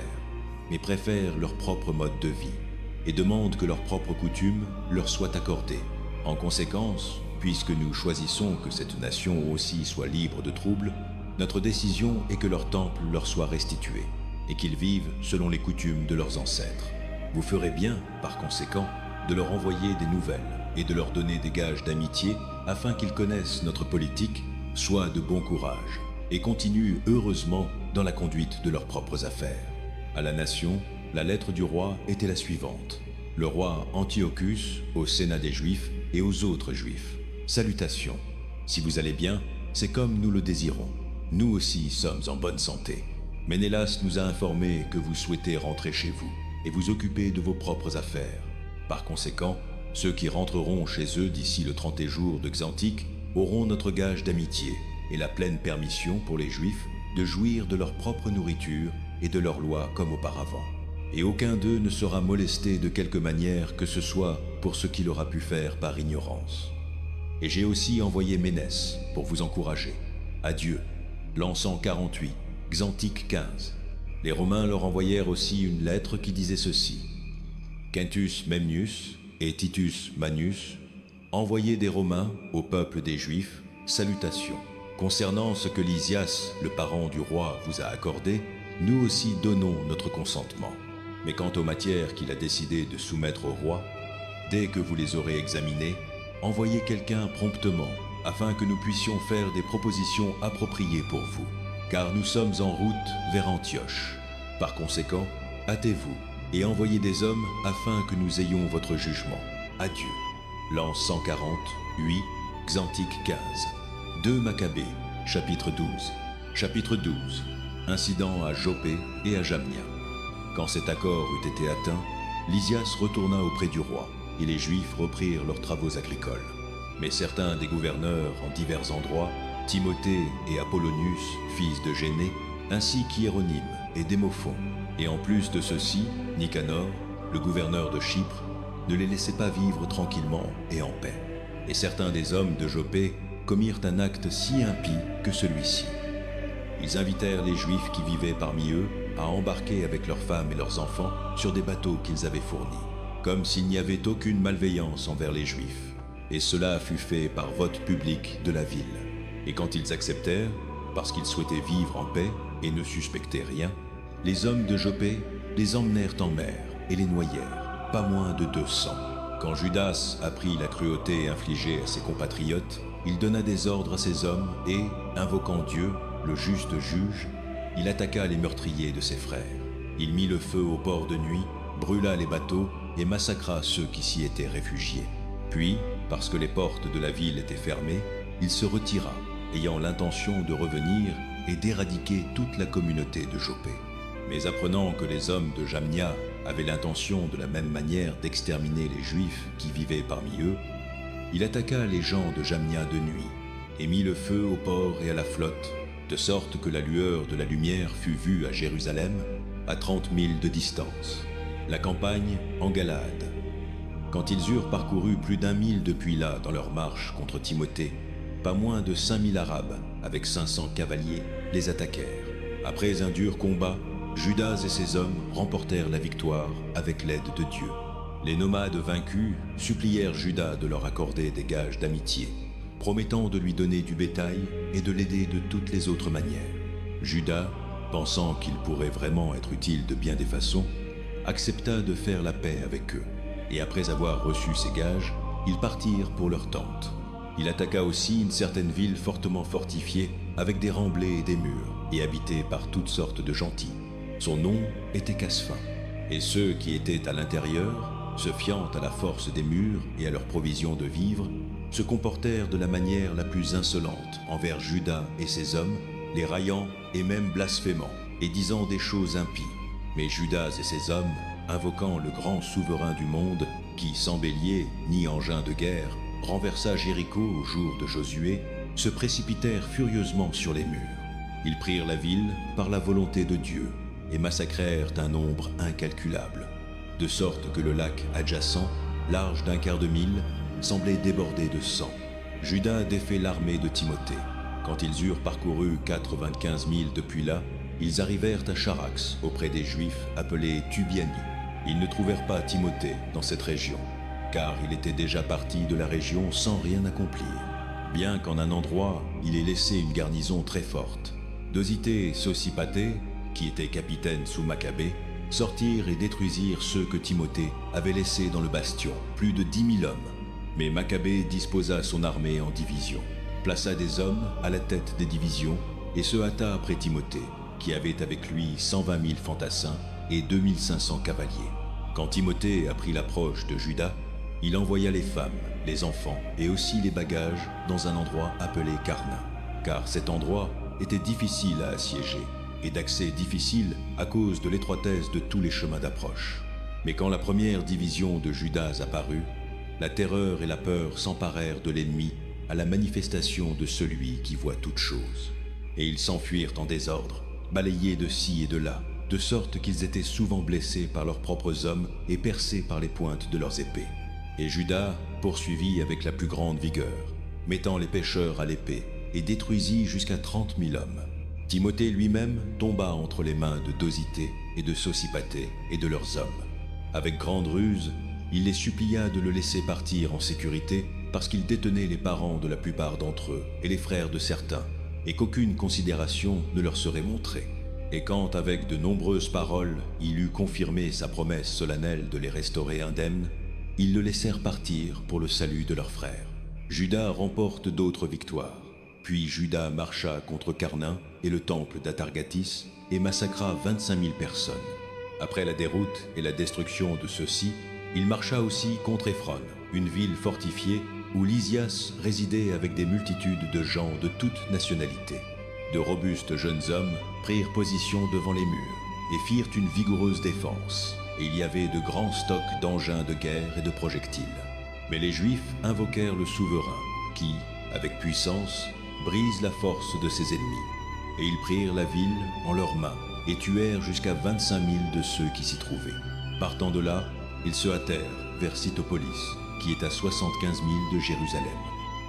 A: mais préfèrent leur propre mode de vie et demandent que leurs propres coutumes leur soient accordées. En conséquence, puisque nous choisissons que cette nation aussi soit libre de troubles, notre décision est que leur temple leur soit restitué et qu'ils vivent selon les coutumes de leurs ancêtres. Vous ferez bien, par conséquent, de leur envoyer des nouvelles et de leur donner des gages d'amitié afin qu'ils connaissent notre politique, soient de bon courage et continuent heureusement dans la conduite de leurs propres affaires. À la nation, la lettre du roi était la suivante. Le roi Antiochus au Sénat des Juifs et aux autres Juifs. Salutations. Si vous allez bien, c'est comme nous le désirons. Nous aussi sommes en bonne santé. Ménélas nous a informé que vous souhaitez rentrer chez vous et vous occuper de vos propres affaires. Par conséquent, ceux qui rentreront chez eux d'ici le 30e jour de Xantique auront notre gage d'amitié et la pleine permission pour les Juifs de jouir de leur propre nourriture et de leurs lois comme auparavant. Et aucun d'eux ne sera molesté de quelque manière que ce soit pour ce qu'il aura pu faire par ignorance. Et j'ai aussi envoyé Ménès pour vous encourager. Adieu. L'an 148, Xantique 15. Les Romains leur envoyèrent aussi une lettre qui disait ceci. Quintus Memnius et Titus Manius, envoyés des Romains au peuple des Juifs, salutations. Concernant ce que Lysias, le parent du roi, vous a accordé, nous aussi donnons notre consentement. Mais quant aux matières qu'il a décidé de soumettre au roi, dès que vous les aurez examinées, envoyez quelqu'un promptement, afin que nous puissions faire des propositions appropriées pour vous, car nous sommes en route vers Antioche. Par conséquent, hâtez-vous et envoyez des hommes afin que nous ayons votre jugement. Adieu. L'an 140, 8, Xantique 15. 2 Maccabée, chapitre 12. Chapitre 12. Incident à Joppé et à Jamnia. Quand cet accord eut été atteint, Lysias retourna auprès du roi, et les Juifs reprirent leurs travaux agricoles. Mais certains des gouverneurs en divers endroits, Timothée et Apollonius, fils de Géné, ainsi qu'Hieronyme et Démophon, et en plus de ceux-ci, Nicanor, le gouverneur de Chypre, ne les laissait pas vivre tranquillement et en paix. Et certains des hommes de Joppé commirent un acte si impie que celui-ci. Ils invitèrent les Juifs qui vivaient parmi eux à embarquer avec leurs femmes et leurs enfants sur des bateaux qu'ils avaient fournis, comme s'il n'y avait aucune malveillance envers les Juifs. Et cela fut fait par vote public de la ville. Et quand ils acceptèrent, parce qu'ils souhaitaient vivre en paix et ne suspectaient rien, les hommes de Joppé les emmenèrent en mer et les noyèrent, pas moins de 200. Quand Judas apprit la cruauté infligée à ses compatriotes, il donna des ordres à ses hommes et, invoquant Dieu, le juste juge, il attaqua les meurtriers de ses frères. Il mit le feu au port de nuit, brûla les bateaux et massacra ceux qui s'y étaient réfugiés. Puis, parce que les portes de la ville étaient fermées, il se retira, ayant l'intention de revenir et d'éradiquer toute la communauté de Joppé. Mais apprenant que les hommes de Jamnia avaient l'intention de la même manière d'exterminer les Juifs qui vivaient parmi eux, il attaqua les gens de Jamnia de nuit et mit le feu au port et à la flotte, de sorte que la lueur de la lumière fut vue à Jérusalem, à 30 milles de distance. La campagne en Galade. Quand ils eurent parcouru plus d'1 mille depuis là dans leur marche contre Timothée, pas moins de 5000 Arabes, avec 500 cavaliers, les attaquèrent. Après un dur combat, Judas et ses hommes remportèrent la victoire avec l'aide de Dieu. Les nomades vaincus supplièrent Judas de leur accorder des gages d'amitié, promettant de lui donner du bétail et de l'aider de toutes les autres manières. Judas, pensant qu'il pourrait vraiment être utile de bien des façons, accepta de faire la paix avec eux, et après avoir reçu ces gages, ils partirent pour leur tente. Il attaqua aussi une certaine ville fortement fortifiée, avec des remblais et des murs, et habitée par toutes sortes de gentils. Son nom était Casphin, et ceux qui étaient à l'intérieur, se fiant à la force des murs et à leurs provisions de vivres, se comportèrent de la manière la plus insolente envers Judas et ses hommes, les raillant et même blasphémant, et disant des choses impies. Mais Judas et ses hommes, invoquant le grand souverain du monde, qui, sans bélier ni engin de guerre, renversa Jéricho au jour de Josué, se précipitèrent furieusement sur les murs. Ils prirent la ville par la volonté de Dieu et massacrèrent un nombre incalculable, de sorte que le lac adjacent, large d'1 quart de mille, semblait déborder de sang. Judas défait l'armée de Timothée. Quand ils eurent parcouru 95 milles depuis là, ils arrivèrent à Charax, auprès des Juifs appelés Tubiani. Ils ne trouvèrent pas Timothée dans cette région, car il était déjà parti de la région sans rien accomplir, bien qu'en un endroit, il ait laissé une garnison très forte. Dosithée et Sosipater, qui étaient capitaines sous Maccabée, sortirent et détruisirent ceux que Timothée avait laissés dans le bastion, plus de 10 000 hommes. Mais Maccabée disposa son armée en divisions, plaça des hommes à la tête des divisions et se hâta après Timothée, qui avait avec lui 120 000 fantassins et 2500 cavaliers. Quand Timothée apprit l'approche de Judas, il envoya les femmes, les enfants et aussi les bagages dans un endroit appelé Carnin, car cet endroit était difficile à assiéger et d'accès difficile à cause de l'étroitesse de tous les chemins d'approche. Mais quand la première division de Judas apparut, la terreur et la peur s'emparèrent de l'ennemi à la manifestation de celui qui voit toutes choses. Et ils s'enfuirent en désordre, balayés de ci et de là, de sorte qu'ils étaient souvent blessés par leurs propres hommes et percés par les pointes de leurs épées. Et Judas poursuivit avec la plus grande vigueur, mettant les pêcheurs à l'épée, et détruisit jusqu'à 30 000 hommes. Timothée lui-même tomba entre les mains de Dosithée et de Sosipater et de leurs hommes. Avec grande ruse, il les supplia de le laisser partir en sécurité parce qu'il détenait les parents de la plupart d'entre eux et les frères de certains, et qu'aucune considération ne leur serait montrée. Et quand, avec de nombreuses paroles, il eut confirmé sa promesse solennelle de les restaurer indemnes, ils le laissèrent partir pour le salut de leurs frères. Judas remporte d'autres victoires. Puis Judas marcha contre Carnin et le temple d'Atargatis et massacra 25 000 personnes. Après la déroute et la destruction de ceux-ci, il marcha aussi contre Éphron, une ville fortifiée où Lysias résidait avec des multitudes de gens de toutes nationalités. De robustes jeunes hommes prirent position devant les murs et firent une vigoureuse défense, et il y avait de grands stocks d'engins de guerre et de projectiles. Mais les Juifs invoquèrent le souverain, qui, avec puissance, brise la force de ses ennemis. Et ils prirent la ville en leurs mains et tuèrent jusqu'à 25 000 de ceux qui s'y trouvaient. Partant de là, ils se hâtèrent vers Cytopolis, qui est à 75 000 de Jérusalem.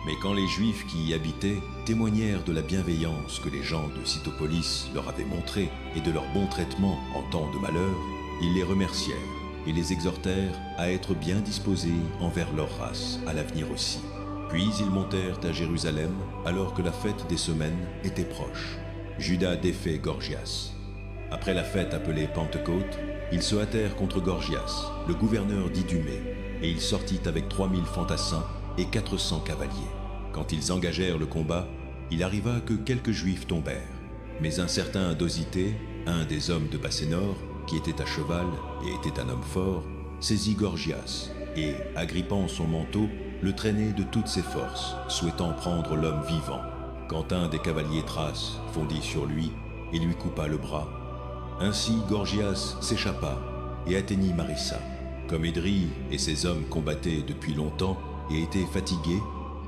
A: Mais quand les Juifs qui y habitaient témoignèrent de la bienveillance que les gens de Cytopolis leur avaient montrée et de leur bon traitement en temps de malheur, ils les remercièrent et les exhortèrent à être bien disposés envers leur race à l'avenir aussi. Puis ils montèrent à Jérusalem alors que la fête des semaines était proche. Judas défait Gorgias. Après la fête appelée Pentecôte, ils se hâtèrent contre Gorgias, le gouverneur d'Idumée, et il sortit avec 3000 fantassins et 400 cavaliers. Quand ils engagèrent le combat, il arriva que quelques Juifs tombèrent. Mais un certain Dosithée, un des hommes de Bassénor, qui était à cheval et était un homme fort, saisit Gorgias et, agrippant son manteau, le traînait de toutes ses forces, souhaitant prendre l'homme vivant, quand un des cavaliers thraces fondit sur lui et lui coupa le bras. Ainsi Gorgias s'échappa et atteignit Marissa. Comme Édrie et ses hommes combattaient depuis longtemps et étaient fatigués,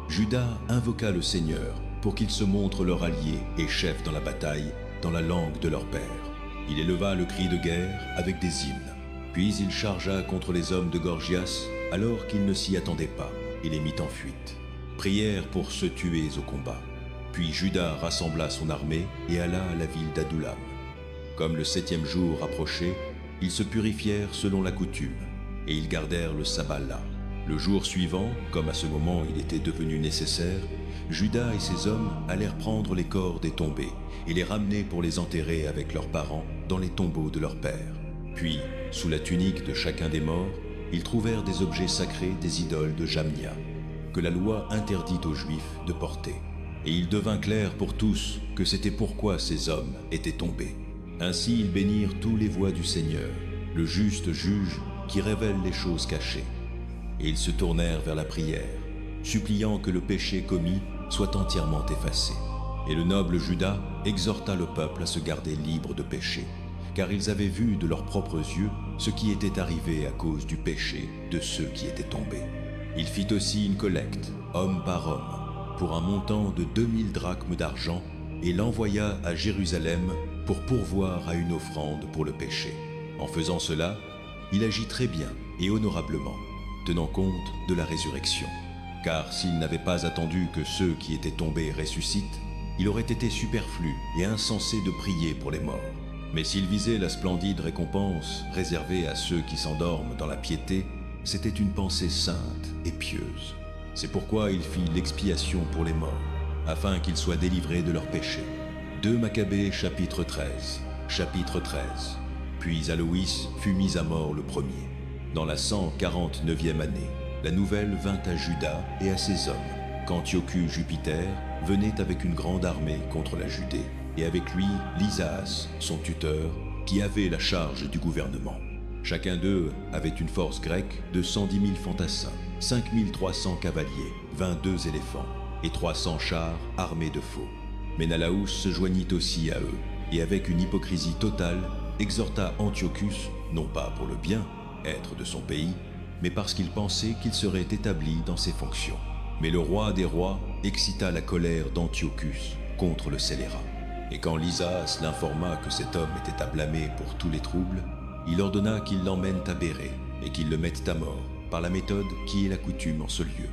A: Judas invoqua le Seigneur pour qu'il se montre leur allié et chef dans la bataille, dans la langue de leur père. Il éleva le cri de guerre avec des hymnes. Puis il chargea contre les hommes de Gorgias alors qu'ils ne s'y attendaient pas et les mit en fuite. Prièrent pour se tuer au combat. Puis Judas rassembla son armée et alla à la ville d'Adullam. Comme le 7e jour approchait, ils se purifièrent selon la coutume, et ils gardèrent le sabbat là. Le jour suivant, comme à ce moment il était devenu nécessaire, Judas et ses hommes allèrent prendre les corps des tombés et les ramener pour les enterrer avec leurs parents dans les tombeaux de leurs pères. Puis, sous la tunique de chacun des morts, ils trouvèrent des objets sacrés des idoles de Jamnia, que la loi interdit aux Juifs de porter. Et il devint clair pour tous que c'était pourquoi ces hommes étaient tombés. Ainsi ils bénirent tous les voies du Seigneur, le juste juge qui révèle les choses cachées. Et ils se tournèrent vers la prière, suppliant que le péché commis soit entièrement effacé. Et le noble Judas exhorta le peuple à se garder libre de péché, car ils avaient vu de leurs propres yeux ce qui était arrivé à cause du péché de ceux qui étaient tombés. Il fit aussi une collecte, homme par homme, pour un montant de 2000 drachmes d'argent, et l'envoya à Jérusalem pour pourvoir à une offrande pour le péché. En faisant cela, il agit très bien et honorablement, tenant compte de la résurrection. Car s'il n'avait pas attendu que ceux qui étaient tombés ressuscitent, il aurait été superflu et insensé de prier pour les morts. Mais s'il visait la splendide récompense réservée à ceux qui s'endorment dans la piété, c'était une pensée sainte et pieuse. C'est pourquoi il fit l'expiation pour les morts, afin qu'ils soient délivrés de leurs péchés. 2 Maccabées chapitre 13. Puis Aloïs fut mis à mort le premier. Dans la 149e année, la nouvelle vint à Juda et à ses hommes, qu'Antiochus Jupiter venait avec une grande armée contre la Judée, et avec lui Lysaas, son tuteur, qui avait la charge du gouvernement. Chacun d'eux avait une force grecque de 110 000 fantassins, 5 300 cavaliers, 22 éléphants, et 300 chars armés de faux. Ménalaus se joignit aussi à eux, et avec une hypocrisie totale, exhorta Antiochus, non pas pour le bien, être de son pays, mais parce qu'il pensait qu'il serait établi dans ses fonctions. Mais le roi des rois excita la colère d'Antiochus contre le scélérat. Et quand Lysaas l'informa que cet homme était à blâmer pour tous les troubles, il ordonna qu'il l'emmène à Bérée et qu'il le mette à mort par la méthode qui est la coutume en ce lieu.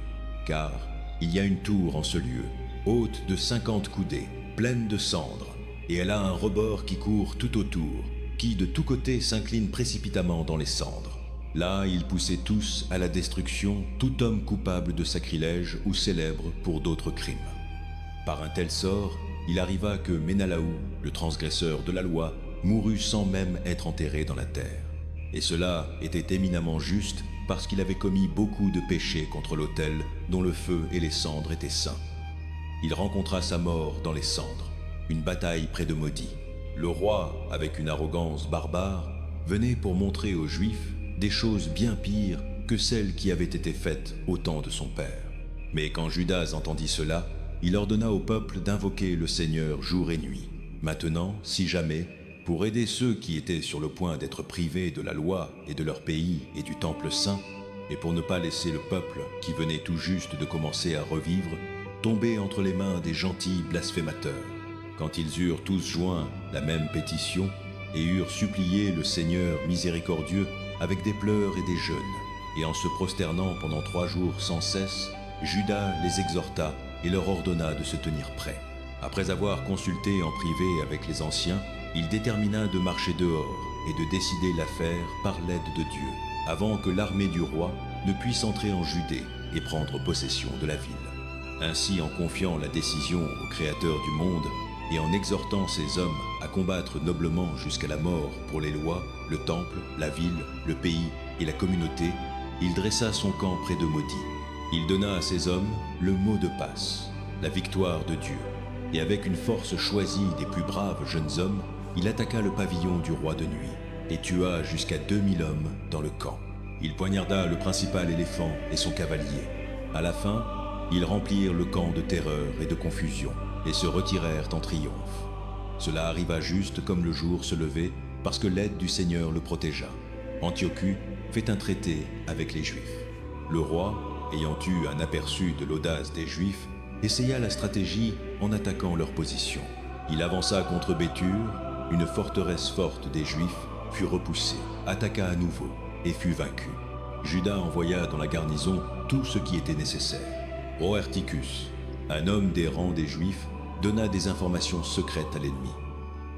A: Car il y a une tour en ce lieu, haute de 50 coudées, pleine de cendres, et elle a un rebord qui court tout autour, qui de tous côtés s'incline précipitamment dans les cendres. Là, ils poussaient tous à la destruction tout homme coupable de sacrilège ou célèbre pour d'autres crimes. Par un tel sort, il arriva que Ménalaou, le transgresseur de la loi, mourut sans même être enterré dans la terre. Et cela était éminemment juste parce qu'il avait commis beaucoup de péchés contre l'autel dont le feu et les cendres étaient saints. Il rencontra sa mort dans les cendres, une bataille près de Maudit. Le roi, avec une arrogance barbare, venait pour montrer aux Juifs des choses bien pires que celles qui avaient été faites au temps de son père. Mais quand Judas entendit cela, il ordonna au peuple d'invoquer le Seigneur jour et nuit. Maintenant, si jamais, pour aider ceux qui étaient sur le point d'être privés de la loi et de leur pays et du temple saint, et pour ne pas laisser le peuple, qui venait tout juste de commencer à revivre, tomber entre les mains des gentils blasphémateurs. Quand ils eurent tous joint la même pétition et eurent supplié le Seigneur miséricordieux avec des pleurs et des jeûnes, et en se prosternant pendant 3 jours sans cesse, Judas les exhorta et leur ordonna de se tenir prêts. Après avoir consulté en privé avec les anciens, il détermina de marcher dehors et de décider l'affaire par l'aide de Dieu, avant que l'armée du roi ne puisse entrer en Judée et prendre possession de la ville. Ainsi, en confiant la décision au Créateur du monde et en exhortant ses hommes à combattre noblement jusqu'à la mort pour les lois, le temple, la ville, le pays et la communauté, il dressa son camp près de Maudit. Il donna à ses hommes le mot de passe, la victoire de Dieu, et avec une force choisie des plus braves jeunes hommes, il attaqua le pavillon du roi de nuit et tua jusqu'à 2000 hommes dans le camp. Il poignarda le principal éléphant et son cavalier. À la fin, ils remplirent le camp de terreur et de confusion et se retirèrent en triomphe. Cela arriva juste comme le jour se levait parce que l'aide du Seigneur le protégea. Antiochus fait un traité avec les Juifs. Le roi, ayant eu un aperçu de l'audace des Juifs, essaya la stratégie en attaquant leur position. Il avança contre Béthur, une forteresse forte des Juifs, fut repoussé, attaqua à nouveau et fut vaincu. Judas envoya dans la garnison tout ce qui était nécessaire. Roerticus, un homme des rangs des Juifs, donna des informations secrètes à l'ennemi.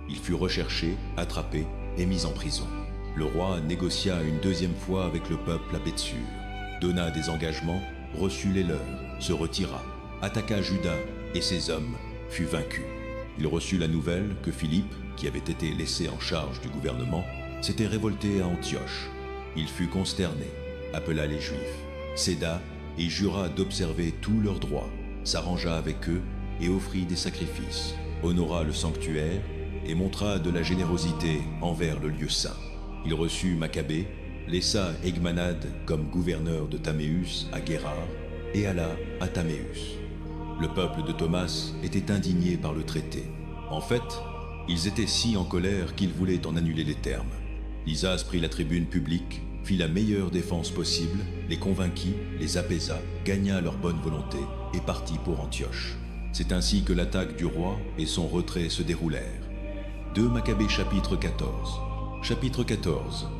A: Il fut recherché, attrapé et mis en prison. Le roi négocia une 2e fois avec le peuple à Béthsur, donna des engagements, reçut les leurs, se retira, attaqua Judas et ses hommes, fut vaincu. Il reçut la nouvelle que Philippe, qui avait été laissé en charge du gouvernement, s'était révolté à Antioche. Il fut consterné, appela les Juifs, céda et jura d'observer tous leurs droits, s'arrangea avec eux et offrit des sacrifices, honora le sanctuaire et montra de la générosité envers le lieu saint. Il reçut Maccabée, laissa Egmanad comme gouverneur de Taméus à Guérar et alla à Taméus. Le peuple de Thomas était indigné par le traité. En fait, ils étaient si en colère qu'ils voulaient en annuler les termes. Lysas prit la tribune publique, fit la meilleure défense possible, les convainquit, les apaisa, gagna leur bonne volonté et partit pour Antioche. C'est ainsi que l'attaque du roi et son retrait se déroulèrent. 2 Maccabées chapitre 14. Chapitre 14.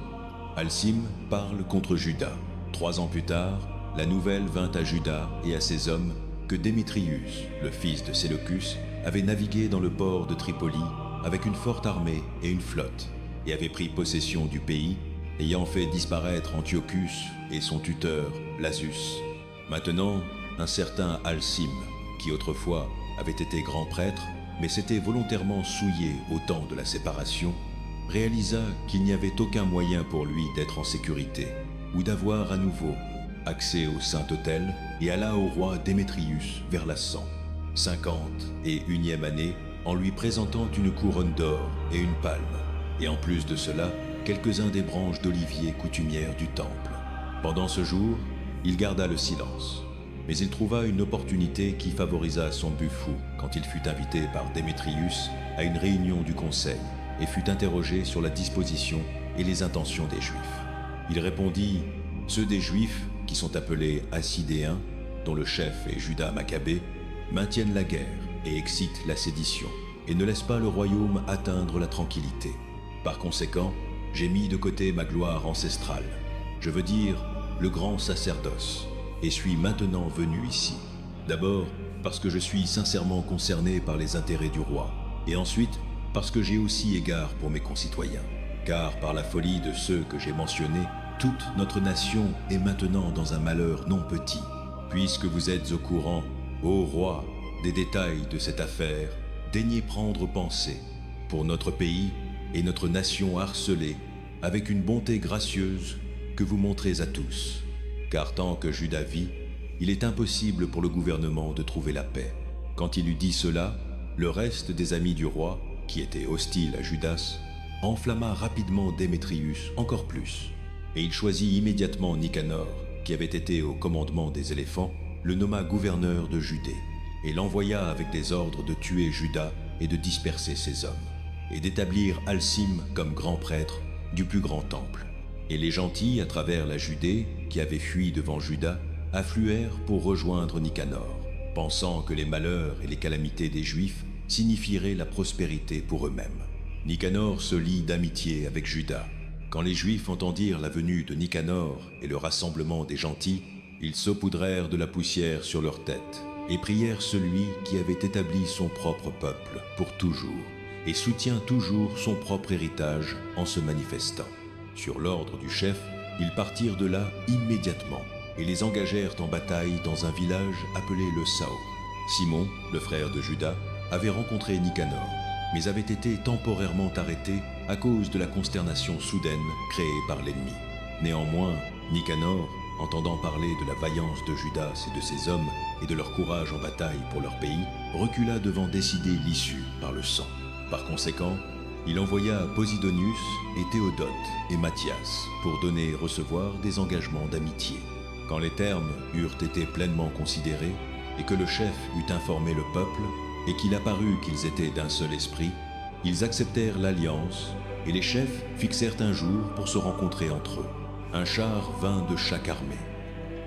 A: Alcim parle contre Judas. 3 ans plus tard, la nouvelle vint à Judas et à ses hommes que Démétrius, le fils de Séleucus, avait navigué dans le port de Tripoli avec une forte armée et une flotte, et avait pris possession du pays, ayant fait disparaître Antiochus et son tuteur, Lasus. Maintenant, un certain Alcim, qui autrefois avait été grand prêtre, mais s'était volontairement souillé au temps de la séparation, réalisa qu'il n'y avait aucun moyen pour lui d'être en sécurité, ou d'avoir à nouveau accès au Saint-Autel, et alla au roi Démétrius vers la 151e année, en lui présentant une couronne d'or et une palme, et en plus de cela, quelques-uns des branches d'olivier coutumières du temple. Pendant ce jour, il garda le silence, mais il trouva une opportunité qui favorisa son but fou quand il fut invité par Démétrius à une réunion du conseil et fut interrogé sur la disposition et les intentions des Juifs. Il répondit « Ceux des Juifs, qui sont appelés Assidéens, dont le chef est Judas Maccabée, maintiennent la guerre et excitent la sédition, et ne laissent pas le royaume atteindre la tranquillité. Par conséquent, j'ai mis de côté ma gloire ancestrale, je veux dire le grand sacerdoce, et suis maintenant venu ici. D'abord, parce que je suis sincèrement concerné par les intérêts du roi, et ensuite, parce que j'ai aussi égard pour mes concitoyens. Car par la folie de ceux que j'ai mentionnés, toute notre nation est maintenant dans un malheur non petit. Puisque vous êtes au courant, ô roi, des détails de cette affaire, daignez prendre pensée pour notre pays et notre nation harcelée, avec une bonté gracieuse que vous montrez à tous. Car tant que Judas vit, il est impossible pour le gouvernement de trouver la paix. Quand il eut dit cela, le reste des amis du roi, qui étaient hostiles à Judas, enflamma rapidement Démétrius encore plus, et il choisit immédiatement Nicanor, qui avait été au commandement des éléphants, le nomma gouverneur de Judée et l'envoya avec des ordres de tuer Juda et de disperser ses hommes, et d'établir Alcim comme grand prêtre du plus grand temple. Et les gentils, à travers la Judée, qui avaient fui devant Juda, affluèrent pour rejoindre Nicanor, pensant que les malheurs et les calamités des Juifs signifieraient la prospérité pour eux-mêmes. Nicanor se lie d'amitié avec Juda. Quand les Juifs entendirent la venue de Nicanor et le rassemblement des gentils, ils saupoudrèrent de la poussière sur leurs têtes et prièrent celui qui avait établi son propre peuple pour toujours et soutient toujours son propre héritage en se manifestant. Sur l'ordre du chef, ils partirent de là immédiatement et les engagèrent en bataille dans un village appelé le Sao. Simon, le frère de Juda, avait rencontré Nicanor, mais avait été temporairement arrêté à cause de la consternation soudaine créée par l'ennemi. Néanmoins, Nicanor, entendant parler de la vaillance de Judas et de ses hommes et de leur courage en bataille pour leur pays, recula devant décider l'issue par le sang. Par conséquent, il envoya Posidonius et Théodote et Matthias pour donner et recevoir des engagements d'amitié. Quand les termes eurent été pleinement considérés et que le chef eut informé le peuple et qu'il apparut qu'ils étaient d'un seul esprit, ils acceptèrent l'alliance et les chefs fixèrent un jour pour se rencontrer entre eux. Un char vint de chaque armée.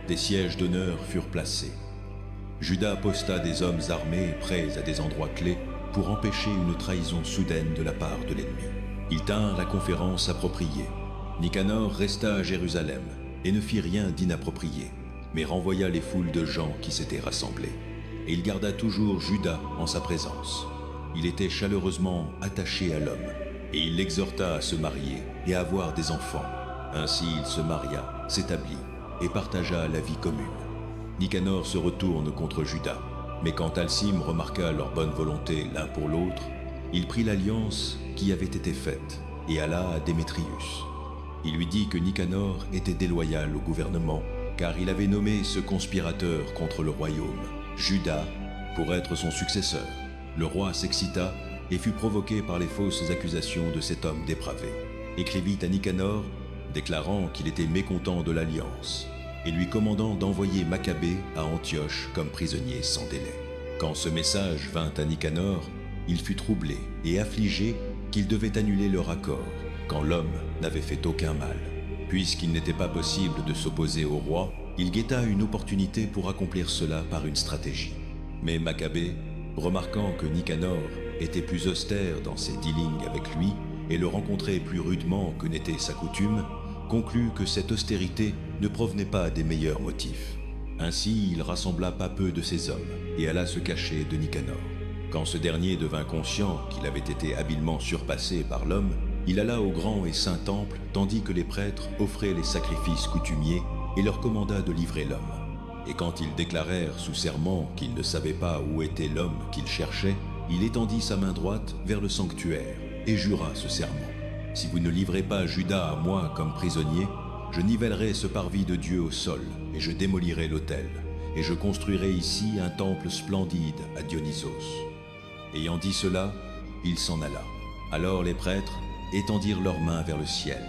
A: Des sièges d'honneur furent placés. Judas posta des hommes armés prêts à des endroits clés pour empêcher une trahison soudaine de la part de l'ennemi. Ils tinrent la conférence appropriée. Nicanor resta à Jérusalem et ne fit rien d'inapproprié, mais renvoya les foules de gens qui s'étaient rassemblés. Et il garda toujours Judas en sa présence. Il était chaleureusement attaché à l'homme, et il l'exhorta à se marier et à avoir des enfants. Ainsi il se maria, s'établit et partagea la vie commune. Nicanor se retourne contre Judas, mais quand Alcim remarqua leur bonne volonté l'un pour l'autre, il prit l'alliance qui avait été faite et alla à Démétrius. Il lui dit que Nicanor était déloyal au gouvernement, car il avait nommé ce conspirateur contre le royaume, Judas, pour être son successeur. Le roi s'excita et fut provoqué par les fausses accusations de cet homme dépravé. Écrivit à Nicanor, déclarant qu'il était mécontent de l'alliance, et lui commandant d'envoyer Maccabée à Antioche comme prisonnier sans délai. Quand ce message vint à Nicanor, il fut troublé et affligé qu'il devait annuler leur accord, quand l'homme n'avait fait aucun mal. Puisqu'il n'était pas possible de s'opposer au roi, il guetta une opportunité pour accomplir cela par une stratégie. Mais Maccabée, remarquant que Nicanor était plus austère dans ses dealings avec lui et le rencontrait plus rudement que n'était sa coutume, conclut que cette austérité ne provenait pas des meilleurs motifs. Ainsi, il rassembla pas peu de ses hommes et alla se cacher de Nicanor. Quand ce dernier devint conscient qu'il avait été habilement surpassé par l'homme, il alla au grand et saint temple tandis que les prêtres offraient les sacrifices coutumiers et leur commanda de livrer l'homme. Et quand ils déclarèrent sous serment qu'ils ne savaient pas où était l'homme qu'ils cherchaient, il étendit sa main droite vers le sanctuaire et jura ce serment. « Si vous ne livrez pas Judas à moi comme prisonnier, je nivellerai ce parvis de Dieu au sol et je démolirai l'autel, et je construirai ici un temple splendide à Dionysos. » Ayant dit cela, il s'en alla. Alors les prêtres étendirent leurs mains vers le ciel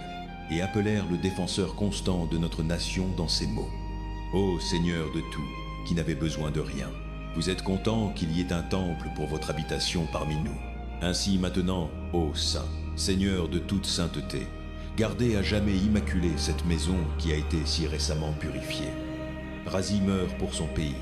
A: et appelèrent le défenseur constant de notre nation dans ces mots. « Ô Seigneur de tout, qui n'avez besoin de rien, vous êtes content qu'il y ait un temple pour votre habitation parmi nous. Ainsi maintenant, ô Saint, Seigneur de toute sainteté, gardez à jamais immaculée cette maison qui a été si récemment purifiée. Razi meurt pour son pays.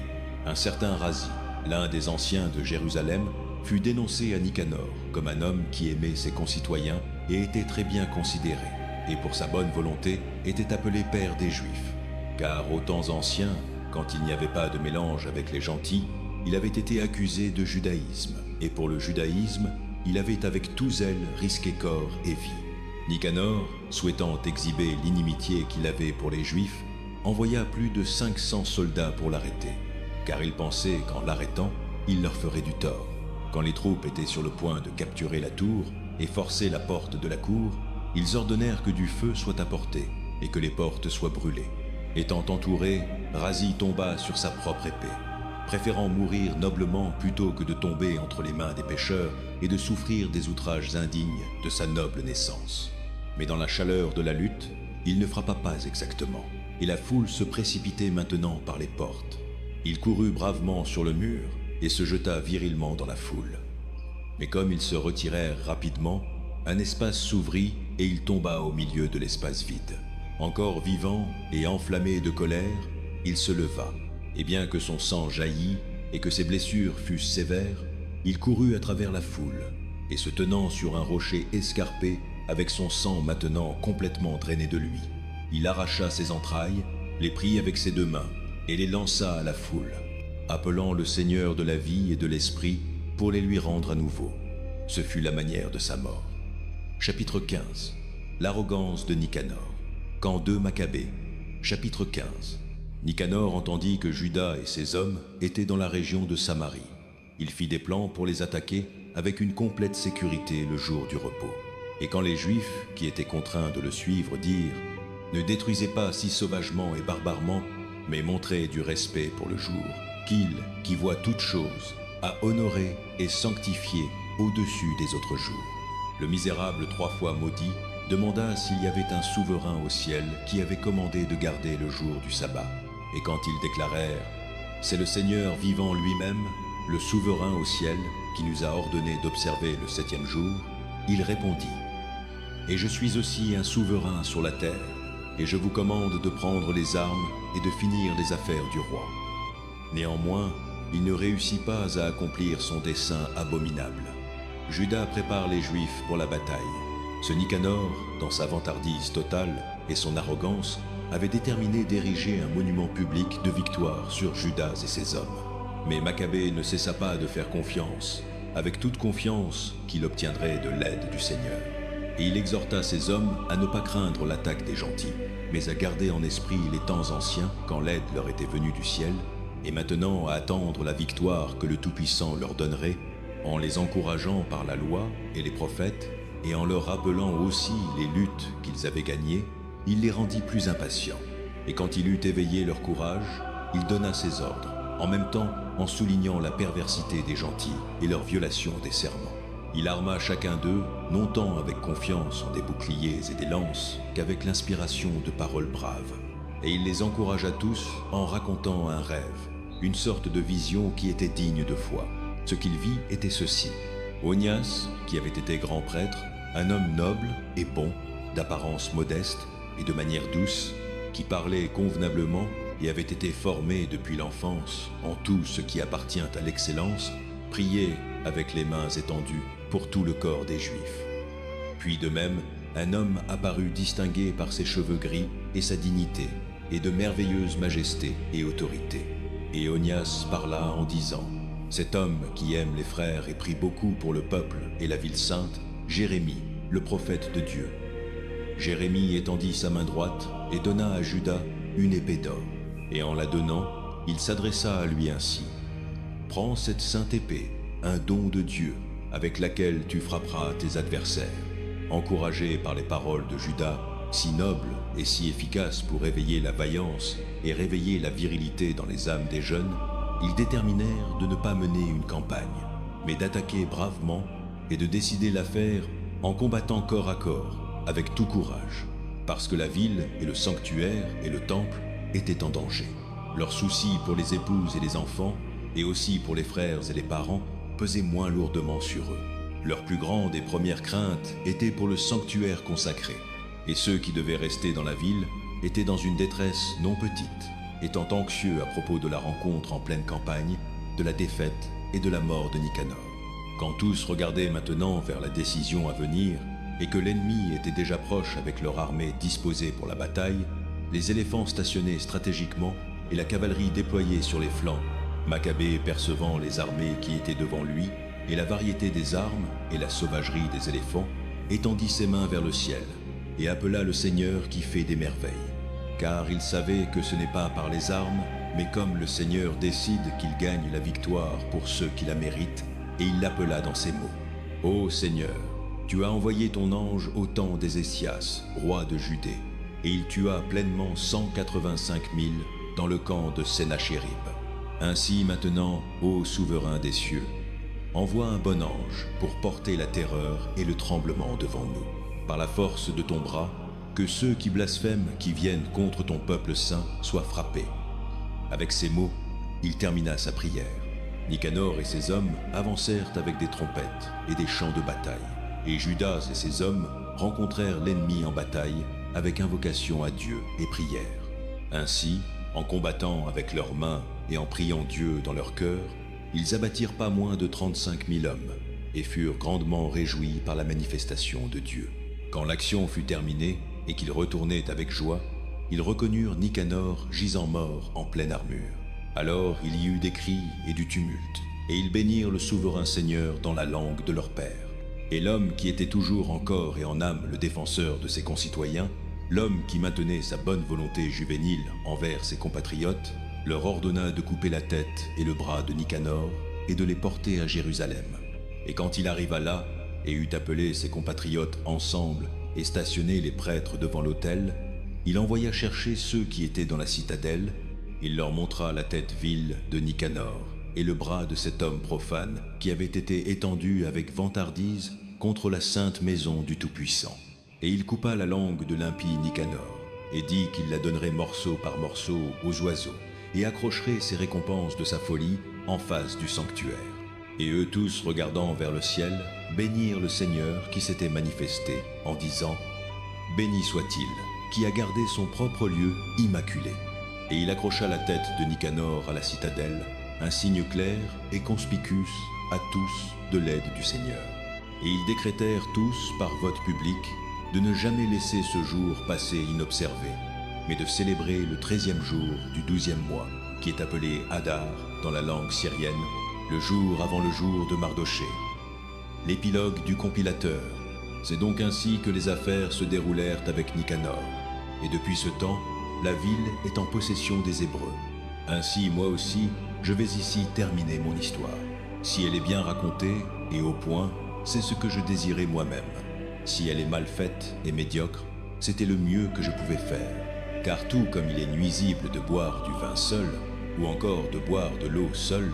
A: Un certain Razi, l'un des anciens de Jérusalem, fut dénoncé à Nicanor comme un homme qui aimait ses concitoyens et était très bien considéré, et pour sa bonne volonté était appelé père des Juifs. Car aux temps anciens, quand il n'y avait pas de mélange avec les gentils, il avait été accusé de judaïsme, et pour le judaïsme, il avait avec tout zèle risqué corps et vie. Nicanor, souhaitant exhiber l'inimitié qu'il avait pour les Juifs, envoya plus de 500 soldats pour l'arrêter, car il pensait qu'en l'arrêtant, il leur ferait du tort. Quand les troupes étaient sur le point de capturer la tour et forcer la porte de la cour, ils ordonnèrent que du feu soit apporté et que les portes soient brûlées. Étant entouré, Razi tomba sur sa propre épée, préférant mourir noblement plutôt que de tomber entre les mains des pécheurs et de souffrir des outrages indignes de sa noble naissance. Mais dans la chaleur de la lutte, il ne frappa pas exactement, et la foule se précipitait maintenant par les portes. Il courut bravement sur le mur et se jeta virilement dans la foule. Mais comme ils se retirèrent rapidement, un espace s'ouvrit et il tomba au milieu de l'espace vide. Encore vivant et enflammé de colère, il se leva, et bien que son sang jaillît et que ses blessures fussent sévères, il courut à travers la foule, et se tenant sur un rocher escarpé, avec son sang maintenant complètement drainé de lui, il arracha ses entrailles, les prit avec ses 2 mains, et les lança à la foule, appelant le Seigneur de la vie et de l'esprit pour les lui rendre à nouveau. Ce fut la manière de sa mort. Chapitre 15. L'arrogance de Nicanor. Camp 2 Maccabée. Chapitre 15. Nicanor entendit que Juda et ses hommes étaient dans la région de Samarie. Il fit des plans pour les attaquer avec une complète sécurité le jour du repos. Et quand les Juifs, qui étaient contraints de le suivre, dirent « Ne détruisez pas si sauvagement et barbarement, mais montrez du respect pour le jour, qu'il, qui voit toutes choses, a honoré et sanctifié au-dessus des autres jours. » Le misérable 3 fois maudit demanda s'il y avait un souverain au ciel qui avait commandé de garder le jour du sabbat. Et quand ils déclarèrent « C'est le Seigneur vivant lui-même, le souverain au ciel, qui nous a ordonné d'observer le 7e jour », il répondit « Et je suis aussi un souverain sur la terre, et je vous commande de prendre les armes et de finir les affaires du roi. » Néanmoins, il ne réussit pas à accomplir son dessein abominable. Juda prépare les Juifs pour la bataille. Ce Nicanor, dans sa vantardise totale et son arrogance, avait déterminé d'ériger un monument public de victoire sur Judas et ses hommes. Mais Maccabée ne cessa pas de faire confiance, avec toute confiance qu'il obtiendrait de l'aide du Seigneur. Et il exhorta ses hommes à ne pas craindre l'attaque des gentils, mais à garder en esprit les temps anciens quand l'aide leur était venue du ciel, et maintenant à attendre la victoire que le Tout-Puissant leur donnerait, en les encourageant par la loi et les prophètes, et en leur rappelant aussi les luttes qu'ils avaient gagnées, il les rendit plus impatients. Et quand il eut éveillé leur courage, il donna ses ordres, en même temps en soulignant la perversité des gentils et leur violation des serments. Il arma chacun d'eux, non tant avec confiance en des boucliers et des lances, qu'avec l'inspiration de paroles braves. Et il les encouragea tous en racontant un rêve, une sorte de vision qui était digne de foi. Ce qu'il vit était ceci. Onias, qui avait été grand prêtre, un homme noble et bon, d'apparence modeste et de manière douce, qui parlait convenablement et avait été formé depuis l'enfance en tout ce qui appartient à l'excellence, priait avec les mains étendues pour tout le corps des Juifs. Puis de même, un homme apparut distingué par ses cheveux gris et sa dignité, et de merveilleuse majesté et autorité. Et Onias parla en disant « Cet homme qui aime les frères et prie beaucoup pour le peuple et la ville sainte, Jérémie, le prophète de Dieu. » Jérémie étendit sa main droite et donna à Juda une épée d'or. Et en la donnant, il s'adressa à lui ainsi. « Prends cette sainte épée, un don de Dieu, avec laquelle tu frapperas tes adversaires. » Encouragé par les paroles de Juda, si nobles et si efficaces pour éveiller la vaillance et réveiller la virilité dans les âmes des jeunes, ils déterminèrent de ne pas mener une campagne, mais d'attaquer bravement et de décider l'affaire en combattant corps à corps, avec tout courage, parce que la ville et le sanctuaire et le temple étaient en danger. Leurs soucis pour les épouses et les enfants, et aussi pour les frères et les parents, pesaient moins lourdement sur eux. Leur plus grande et première crainte était pour le sanctuaire consacré, et ceux qui devaient rester dans la ville étaient dans une détresse non petite, étant anxieux à propos de la rencontre en pleine campagne, de la défaite et de la mort de Nicanor. Quand tous regardaient maintenant vers la décision à venir, et que l'ennemi était déjà proche avec leur armée disposée pour la bataille, les éléphants stationnés stratégiquement et la cavalerie déployée sur les flancs, Maccabée percevant les armées qui étaient devant lui, et la variété des armes et la sauvagerie des éléphants, étendit ses mains vers le ciel et appela le Seigneur qui fait des merveilles. Car il savait que ce n'est pas par les armes, mais comme le Seigneur décide qu'il gagne la victoire pour ceux qui la méritent, et il l'appela dans ces mots. « Ô Seigneur, tu as envoyé ton ange au temps d'Ézéchias, roi de Judée, et il tua pleinement 185 000 dans le camp de Sénachérib. Ainsi maintenant, ô souverain des cieux, envoie un bon ange pour porter la terreur et le tremblement devant nous. Par la force de ton bras, que ceux qui blasphèment, qui viennent contre ton peuple saint, soient frappés. » Avec ces mots, il termina sa prière. Nicanor et ses hommes avancèrent avec des trompettes et des chants de bataille, et Judas et ses hommes rencontrèrent l'ennemi en bataille avec invocation à Dieu et prière. Ainsi, en combattant avec leurs mains et en priant Dieu dans leur cœur, ils abattirent pas moins de 35 000 hommes et furent grandement réjouis par la manifestation de Dieu. Quand l'action fut terminée et qu'ils retournaient avec joie, ils reconnurent Nicanor gisant mort en pleine armure. Alors il y eut des cris et du tumulte, et ils bénirent le souverain Seigneur dans la langue de leur père. Et l'homme qui était toujours en corps et en âme le défenseur de ses concitoyens, l'homme qui maintenait sa bonne volonté juvénile envers ses compatriotes, leur ordonna de couper la tête et le bras de Nicanor et de les porter à Jérusalem. Et quand il arriva là, et eut appelé ses compatriotes ensemble et stationné les prêtres devant l'autel, il envoya chercher ceux qui étaient dans la citadelle. Il leur montra la tête vile de Nicanor et le bras de cet homme profane qui avait été étendu avec vantardise contre la sainte maison du Tout-Puissant. Et il coupa la langue de l'impie Nicanor et dit qu'il la donnerait morceau par morceau aux oiseaux et accrocherait ses récompenses de sa folie en face du sanctuaire. Et eux tous, regardant vers le ciel, bénirent le Seigneur qui s'était manifesté en disant « Béni soit-il, qui a gardé son propre lieu immaculé. » Et il accrocha la tête de Nicanor à la citadelle, un signe clair et conspicuce à tous de l'aide du Seigneur. Et ils décrétèrent tous, par vote public, de ne jamais laisser ce jour passer inobservé, mais de célébrer le 13e jour du 12e mois, qui est appelé Hadar dans la langue syrienne, le jour avant le jour de Mardoché. L'épilogue du compilateur. C'est donc ainsi que les affaires se déroulèrent avec Nicanor. Et depuis ce temps, la ville est en possession des Hébreux. Ainsi, moi aussi, je vais ici terminer mon histoire. Si elle est bien racontée et au point, c'est ce que je désirais moi-même. Si elle est mal faite et médiocre, c'était le mieux que je pouvais faire. Car tout comme il est nuisible de boire du vin seul, ou encore de boire de l'eau seule,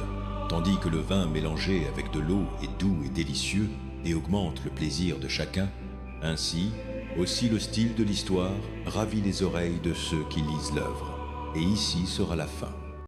A: tandis que le vin mélangé avec de l'eau est doux et délicieux et augmente le plaisir de chacun, ainsi, aussi le style de l'histoire ravit les oreilles de ceux qui lisent l'œuvre. Et ici sera la fin.